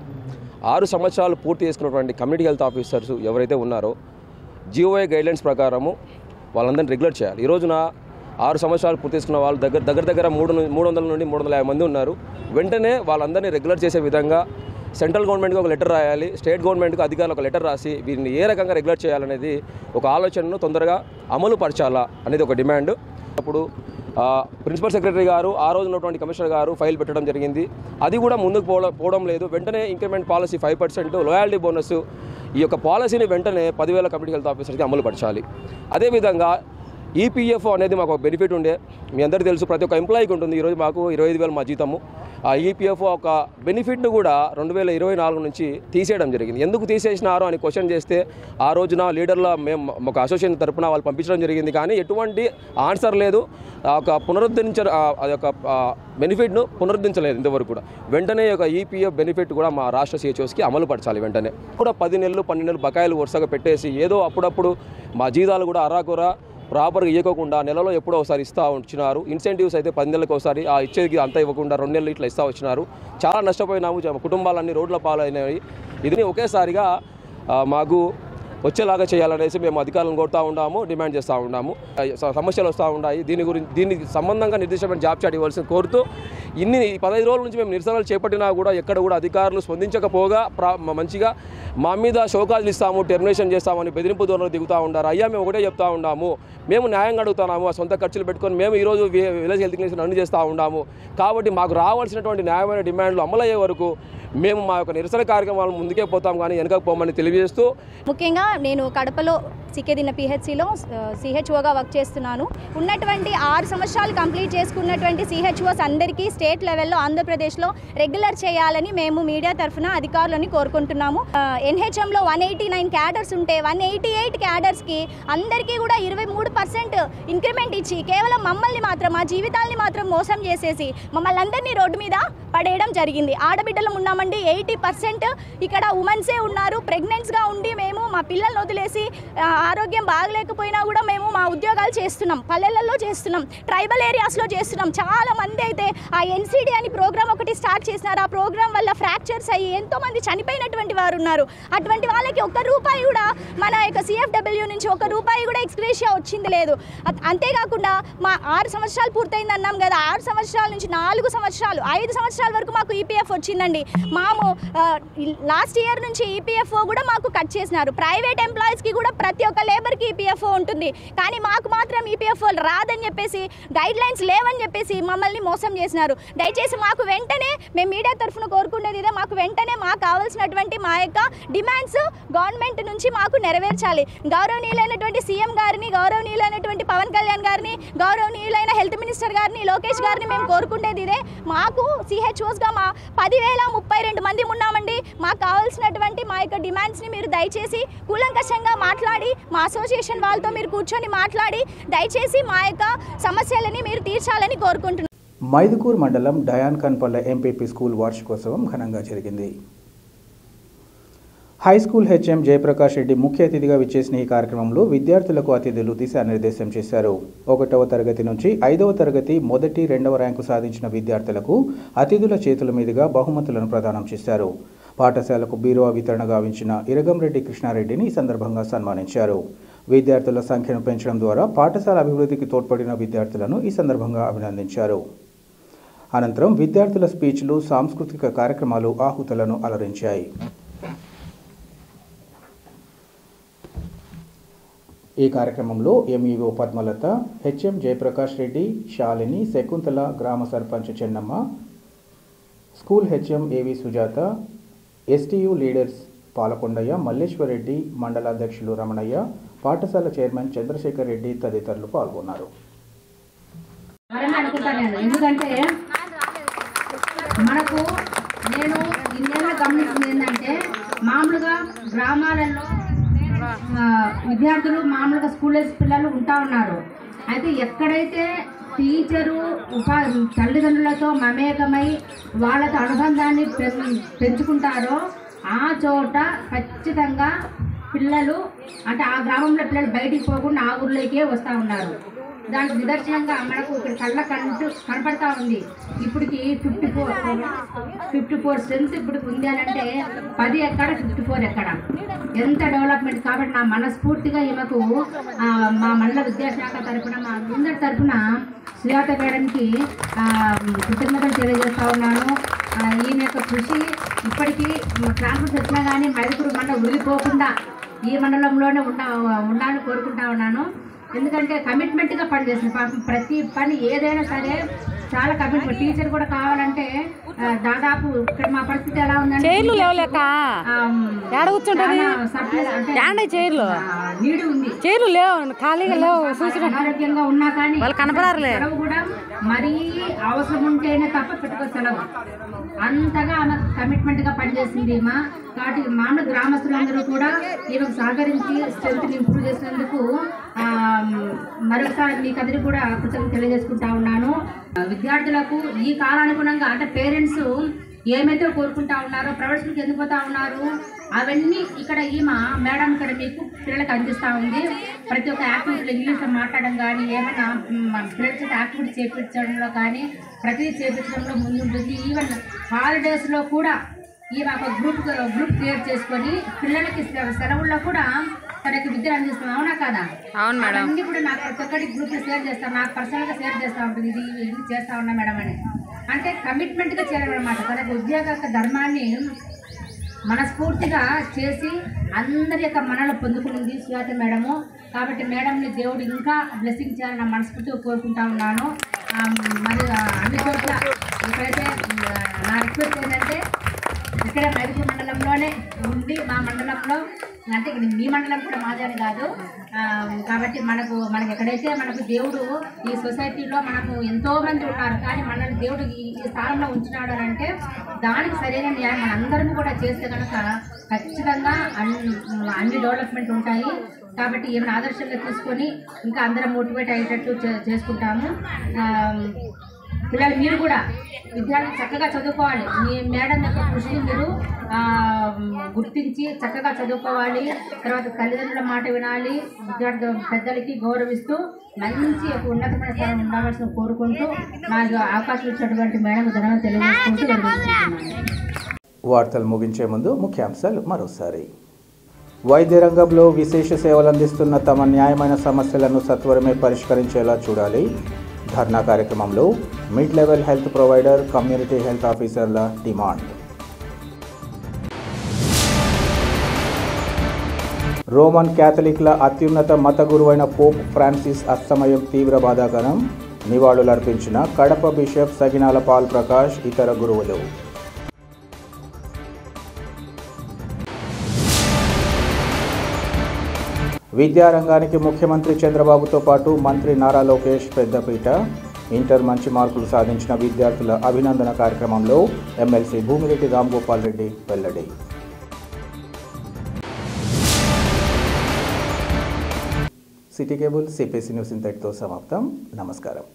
6 సంవత్సరాలు పూర్తి చేసుకున్నటువంటి కమ్యూనిటీ హెల్త్ ఆఫీసర్స్ ఎవరైతే ఉన్నారో GOI గైడ్లైన్స్ ప్రకారము వాళ్ళందరినీ రెగ్యులర్ చేయాలి. ఈ రోజున 6 సంవత్సరాలు పూర్తి చేసుకున్న వాళ్ళు దగ్గర 300 నుండి 350 మంది ఉన్నారు. వెంటనే వాళ్ళందరినీ రెగ్యులర్ చేసే విధంగా సెంట్రల్ గవర్నమెంట్కి ఒక లెటర్ రాయాలి, స్టేట్ గవర్నమెంట్కి అధికారులు ఒక లెటర్ రాసి వీరిని ఏ రకంగా రెగ్యులర్ చేయాలనేది ఒక ఆలోచనను తొందరగా అమలు పరచాలా అనేది ఒక డిమాండ్. అప్పుడు ప్రిన్సిపల్ సెక్రటరీ గారు, ఆ రోజు ఉన్నటువంటి కమిషనర్ గారు ఫైల్ పెట్టడం జరిగింది. అది కూడా ముందుకు పోవడం లేదు. వెంటనే ఇంక్రిమెంట్ పాలసీ 5%, లాయల్టీ బోనస్, ఈ యొక్క పాలసీని వెంటనే 10,000 కమ్యూనిటీ హెల్త్ ఆఫీసర్కి అమలు పరచాలి. అదేవిధంగా EPFO అనేది మాకు ఒక బెనిఫిట్ ఉండే, మీ అందరికీ తెలుసు, ప్రతి ఒక్క ఎంప్లాయీకి ఉంటుంది. ఈరోజు మాకు 25,000 మా జీతము. ఆ EPFO ఒక బెనిఫిట్ను కూడా 2024 నుంచి తీసేయడం జరిగింది. ఎందుకు తీసేసినారో అని క్వశ్చన్ చేస్తే ఆ రోజున లీడర్ల మేము ఒక అసోసియేషన్ తరపున వాళ్ళు పంపించడం జరిగింది, కానీ ఎటువంటి ఆన్సర్ లేదు. ఒక అదొక బెనిఫిట్ను పునరుద్ధరించలేదు ఇంతవరకు కూడా. వెంటనే ఒక EPF బెనిఫిట్ కూడా మా రాష్ట్ర CHOస్కి అమలు పరచాలి. వెంటనే కూడా 10 నెలలు 12 నెలలు బకాయిలు వరుసగా పెట్టేసి ఏదో అప్పుడప్పుడు మా జీతాలు కూడా అరాకొరా ప్రాపర్గా ఇవ్వకుండా నెలలో ఎప్పుడో ఒకసారి ఇస్తూ వచ్చినారు. ఇన్సెంటివ్స్ అయితే 10 నెలలకు ఒకసారి ఆ ఇచ్చేది అంతా ఇవ్వకుండా 2 నెలలు ఇట్లా ఇస్తూ వచ్చినారు. చాలా నష్టపోయినాము, కుటుంబాలన్నీ రోడ్ల పాలైనవి. ఇది ఒకేసారిగా మాకు వచ్చేలాగా చేయాలనేసి మేము అధికారులను కోరుతూ ఉన్నాము, డిమాండ్ చేస్తూ ఉన్నాము. సమస్యలు వస్తూ ఉన్నాయి. దీనికి సంబంధంగా నిర్దిష్టమైన జాబ్ చాట్ ఇవ్వాల్సింది కోరుతూ 15 రోజుల నుంచి మేము నిరసనలు చేపట్టినా కూడా ఎక్కడ కూడా అధికారులు స్పందించకపోగా మంచిగా మా మీద షోకాజులు ఇస్తాము, టెర్మినేషన్ చేస్తామని బెదిరింపు ధోరణిలో దిగుతూ ఉన్నారు. అయ్యా మేము ఒకటే చెప్తా ఉన్నాము, మేము న్యాయంగా అడుగుతున్నాము. ఆ సొంత ఖర్చులు పెట్టుకొని మేము ఈరోజు విలేజ్ హెల్త్ క్లినిక్స్ రన్ చేస్తూ ఉన్నాము. కాబట్టి మాకు రావాల్సినటువంటి న్యాయమైన డిమాండ్లు అమలయ్యే వరకు మేము మా యొక్క నిరసన కార్యక్రమాలు ముందుకే పోతాం, కానీ వెనకకు పోమని తెలియజేస్తూ, ముఖ్యంగా నేను కడపలో సికేదిన PHCలో CHOగా వర్క్ చేస్తున్నాను. ఉన్నటువంటి 6 సంవత్సరాలు కంప్లీట్ చేసుకున్నటువంటి CHOస్ అందరికీ స్టేట్ లెవెల్లో ఆంధ్రప్రదేశ్లో రెగ్యులర్ చేయాలని మేము మీడియా తరఫున అధికారులని కోరుకుంటున్నాము. NHMలో 189 క్యాడర్స్ ఉంటే 188 క్యాడర్స్కి అందరికీ కూడా 23% ఇంక్రిమెంట్ ఇచ్చి కేవలం మమ్మల్ని మాత్రం, మా జీవితాల్ని మాత్రం మోసం చేసేసి మమ్మల్ని అందరినీ రోడ్డు మీద పడేయడం జరిగింది. ఆడబిడ్డలు ఉన్నామండి, 80% ఇక్కడ ఉమెన్సే ఉన్నారు. ప్రెగ్నెంట్స్గా ఉండి మేము మా పిల్లల్ని వదిలేసి ఆరోగ్యం బాగలేకపోయినా కూడా మేము మా ఉద్యోగాలు చేస్తున్నాం, పల్లెలలో చేస్తున్నాం, ట్రైబల్ ఏరియాస్లో చేస్తున్నాం. చాలా మంది అయితే ఆ NCD అని ప్రోగ్రామ్ ఒకటి స్టార్ట్ చేసినారు. ఆ ప్రోగ్రామ్ వల్ల ఫ్రాక్చర్స్ అయ్యి ఎంతోమంది చనిపోయినటువంటి వారు ఉన్నారు. అటువంటి వాళ్ళకి ₹1 కూడా మన యొక్క CFW నుంచి ₹1 కూడా ఎక్స్గ్రేషియా వచ్చింది లేదు. అంతేకాకుండా మా 6 సంవత్సరాలు పూర్తయింది అన్నాం కదా, 6 సంవత్సరాల నుంచి 4 సంవత్సరాలు 5 సంవత్సరాల వరకు మాకు EPF వచ్చిందండి. లాస్ట్ ఇయర్ నుంచి EPFO కూడా మాకు కట్ చేసినారు. ప్రైవేట్ ఎంప్లాయీస్కి కూడా ప్రతి ఒక్క లేబర్కి EPFO ఉంటుంది, కానీ మాకు మాత్రం EPFO రాదని చెప్పేసి, గైడ్ లైన్స్ లేవని చెప్పేసి మమ్మల్ని మోసం చేసినారు. దయచేసి మాకు వెంటనే, మేము మీడియా తరఫున కోరుకునేది ఇదే, మాకు వెంటనే మాకు కావాల్సినటువంటి మా యొక్క డిమాండ్స్ గవర్నమెంట్ నుంచి మాకు నెరవేర్చాలి. గౌరవనీయులైనటువంటి CM గారిని, గౌరవనీయులైనటువంటి పవన్ కళ్యాణ్ గారిని, గౌరవనీయులైన హెల్త్ మినిస్టర్ గారిని, లోకేష్ గారిని మేము కోరుకునేది ఇదే. మాకు CHOస్గా మా 10,032 మంది ఉన్నామండి. మాకు కావాల్సినటువంటి మా యొక్క డిమాండ్స్ని మీరు దయచేసి కూలంకషంగా మాట్లాడి, మా అసోసియేషన్ వాళ్ళతో మీరు కూర్చొని మాట్లాడి దయచేసి మా యొక్క సమస్యలని మీరు తీర్చాలని కోరుకుంటున్నాను. మైదుకూరు మండలం డయాన్ కన్పల్లె MPP స్కూల్ వార్షికోత్సవం ఘనంగా జరిగింది. హైస్కూల్ HM జయప్రకాష్ రెడ్డి ముఖ్య అతిథిగా విచ్చేసిన ఈ కార్యక్రమంలో విద్యార్థులకు అతిథులు దిశానిర్దేశం చేశారు. 1వ తరగతి నుంచి 5వ తరగతి మొదటి 2వ ర్యాంకు సాధించిన విద్యార్థులకు అతిథుల చేతుల మీదుగా బహుమతులను ప్రదానం చేశారు. పాఠశాలకు బీరువా వితరణ గావించిన ఇరగంరెడ్డి కృష్ణారెడ్డిని ఈ సందర్భంగా సన్మానించారు. విద్యార్థుల సంఖ్యను పెంచడం ద్వారా పాఠశాల అభివృద్ధికి తోడ్పడిన విద్యార్థులను ఈ సందర్భంగా అభినందించారు. అనంతరం విద్యార్థుల స్పీచ్లు, సాంస్కృతిక కార్యక్రమాలు ఆహుతులను అలరించాయి. ఈ కార్యక్రమంలో MEO పద్మలత, HM జయప్రకాష్ రెడ్డి, శాలిని, శకుంతల, గ్రామ sarpanch Chennamma, school HM AV Sujatha, STU leaders పాలకొండయ్య, Malleswara Reddy, మండలాధ్యక్షులు Ramanaiah, పాఠశాల చైర్మన్ చంద్రశేఖర్ రెడ్డి తదితరులు పాల్గొన్నారు. ఎందుకంటే మనకు నేను ఇన్నేళ్ళ గమనించింది ఏంటంటే, మామూలుగా గ్రామాలలో విద్యార్థులు మామూలుగా స్కూల్ ఏజ్ పిల్లలు ఉంటా ఉన్నారు. అయితే ఎక్కడైతే టీచరు తల్లిదండ్రులతో మమేకమై వాళ్ళతో అనుబంధాన్ని పెంచుకుంటారో ఆ చోట ఖచ్చితంగా పిల్లలు అంటే ఆ గ్రామంలో పిల్లలు బయటికి పోకుండా ఆ ఊర్లోకే వస్తూ ఉన్నారు. దానికి నిదర్శనంగా మనకు ఇక్కడ కనపడతా ఉంది. ఇప్పటికి 54 స్ట్రెంత్ ఇప్పుడు ఉంది అని అంటే 10 ఎక్కడ 54 ఎక్కడ, ఎంత డెవలప్మెంట్. కాబట్టి నా మనస్ఫూర్తిగా ఈమెకు మా మండల విద్యాశాఖ తరఫున మా అందరి తరఫున సుజాత మేడంకి కృతజ్ఞతలు తెలియజేస్తా ఉన్నాను. ఈమె యొక్క కృషి ఇప్పటికీ ట్రాన్స్ఫర్స్ వచ్చినా కానీ మైదుకూరు మండలం వదిలిపోకుండా ఈ మండలంలోనే ఉండాలని కోరుకుంటా ఉన్నాను. ఎందుకంటే కమిట్మెంట్గా పనిచేసింది. పాపం ప్రతి పని ఏదైనా సరే చాలా కమిట్మెంట్. టీచర్ కూడా కావాలంటే దాదాపు ఇక్కడ మా పరిస్థితి ఎలా ఉందంటే నీడు ఉంది, చైర్లు లేవు, ఖాళీగా లేవు, ఆరోగ్యంగా ఉన్నా కానీ సెలవు కూడా మరీ అవసరం ఉంటేనే తప్ప పెట్టుకో సెలవు. అంతగా ఆమె కమిట్మెంట్గా పనిచేసింది ఈమె. కాబట్టి మామూలు గ్రామస్తులందరూ కూడా ఈమెకు సహకరించి స్ట్రెంత్ని ఇంప్రూవ్ చేసినందుకు మరొకసారి మీకు అందరికీ కూడా కృతజ్ఞతలు తెలియజేసుకుంటా ఉన్నాను. విద్యార్థులకు ఈ కాలానుగుణంగా అంటే పేరెంట్స్ ఏమైతే కోరుకుంటా ఉన్నారో ప్రైవేట్ స్కూల్కి ఎందుకు పోతా ఉన్నారు అవన్నీ ఇక్కడ ఈమె మేడం ఇక్కడ మీకు పిల్లలకు అందిస్తూ ఉంది. ప్రతి ఒక్క యాక్టివిటీలో ఇంగ్లీష్లో మాట్లాడడం కానీ ఏమైనా పిల్లలకి యాక్టివిటీ చేయించడంలో కానీ ప్రతిదీ చేయించడంలో ముందుంటుంది. ఈవెన్ హాలిడేస్లో కూడా ఈమె ఒక గ్రూప్ క్రియేట్ చేసుకొని పిల్లలకి సెలవుల్లో కూడా తనకి విద్యను అందిస్తున్నాం. అవునా కదా? అవును మేడం. అన్ని కూడా నాకు ప్రతి ఒక్కటి గ్రూప్లో షేర్ చేస్తాను, నాకు పర్సనల్గా షేర్ చేస్తూ ఉంటుంది. ఇది చేస్తూ ఉన్నా మేడం అని అంటే కమిట్మెంట్గా చేయడం అనమాట. తనకు ఉద్యోగ ధర్మాన్ని మనస్ఫూర్తిగా చేసి అందరి యొక్క మనలో పొందుకునింది సుజాత మేడము. కాబట్టి మేడంని దేవుడు ఇంకా బ్లెస్సింగ్ చేయాలని మనస్ఫూర్తిగా కోరుకుంటా ఉన్నాను. మరి అన్ని చోట్ల ఇక్కడైతే నా రిక్వెస్ట్ ఏంటంటే ఇక్కడ మైదుకూరు మండలంలోనే ఉండి మా మండలంలో అంటే ఇక్కడ మీ మండలం కూడా మాది అని కాదు. కాబట్టి మనకు ఎక్కడైతే మనకు దేవుడు ఈ సొసైటీలో మనకు ఎంతోమంది ఉన్నారు కానీ మనల్ని దేవుడు ఈ స్థానంలో ఉంచినాడు అని అంటే దానికి సరైన న్యాయం మనందరం కూడా చేస్తే కనుక ఖచ్చితంగా అన్ని డెవలప్మెంట్ ఉంటాయి. కాబట్టి ఏమైనా ఆదర్శంగా తీసుకొని ఇంకా అందరం మోటివేట్ అయ్యేటట్టు చేసుకుంటాము. పిల్లలు మీరు కూడా విద్యార్థులు చక్కగా చదువుకోవాలి. మీ మేడం యొక్క కృషిని మీరు గుర్తించి చక్కగా చదువుకోవాలి. తర్వాత తల్లిదండ్రుల మాట వినాలి, విద్యార్థి పెద్దలకి గౌరవిస్తూ మంచి ఒక ఉన్నతమైన స్థానం ఉండవలసిన కోరుకుంటూ నాకు అవకాశం ఇచ్చినటువంటి మేడం ధన్యవాదాలు తెలియజేసుకుంటూ వార్తలు ముగించే ముందు ముఖ్యాంశాలు మరోసారి. వైద్య రంగంలో విశేష సేవలు అందిస్తున్న తమ న్యాయమైన సమస్యలను సత్వరమే పరిష్కరించేలా చూడాలి. ధర్నా కార్యక్రమంలో mid level health provider, community health ఆఫీసర్ల డిమాండ్. రోమన్ క్యాథలిక్ల అత్యున్నత మత గురువైన పోప్ ఫ్రాన్సిస్ అస్తమయం తీవ్ర బాధాకరం. నివాళులర్పించిన కడప బిషప్ సగినాల పాల్ ప్రకాష్, ఇతర గురువులు. విద్యారంగానికి ముఖ్యమంత్రి చంద్రబాబుతో పాటు మంత్రి నారా లోకేష్ పెద్దపీట. ఇంటర్ మంచి మార్కులు సాధించిన విద్యార్థుల అభినందన కార్యక్రమంలో ఎమ్మెల్సీ భూమిరెడ్డి రాంగోపాల్ రెడ్డి వెల్లడి. సిటీ కేబుల్ సిపిసి న్యూస్ ఇంతటితో సమాప్తం. నమస్కారం.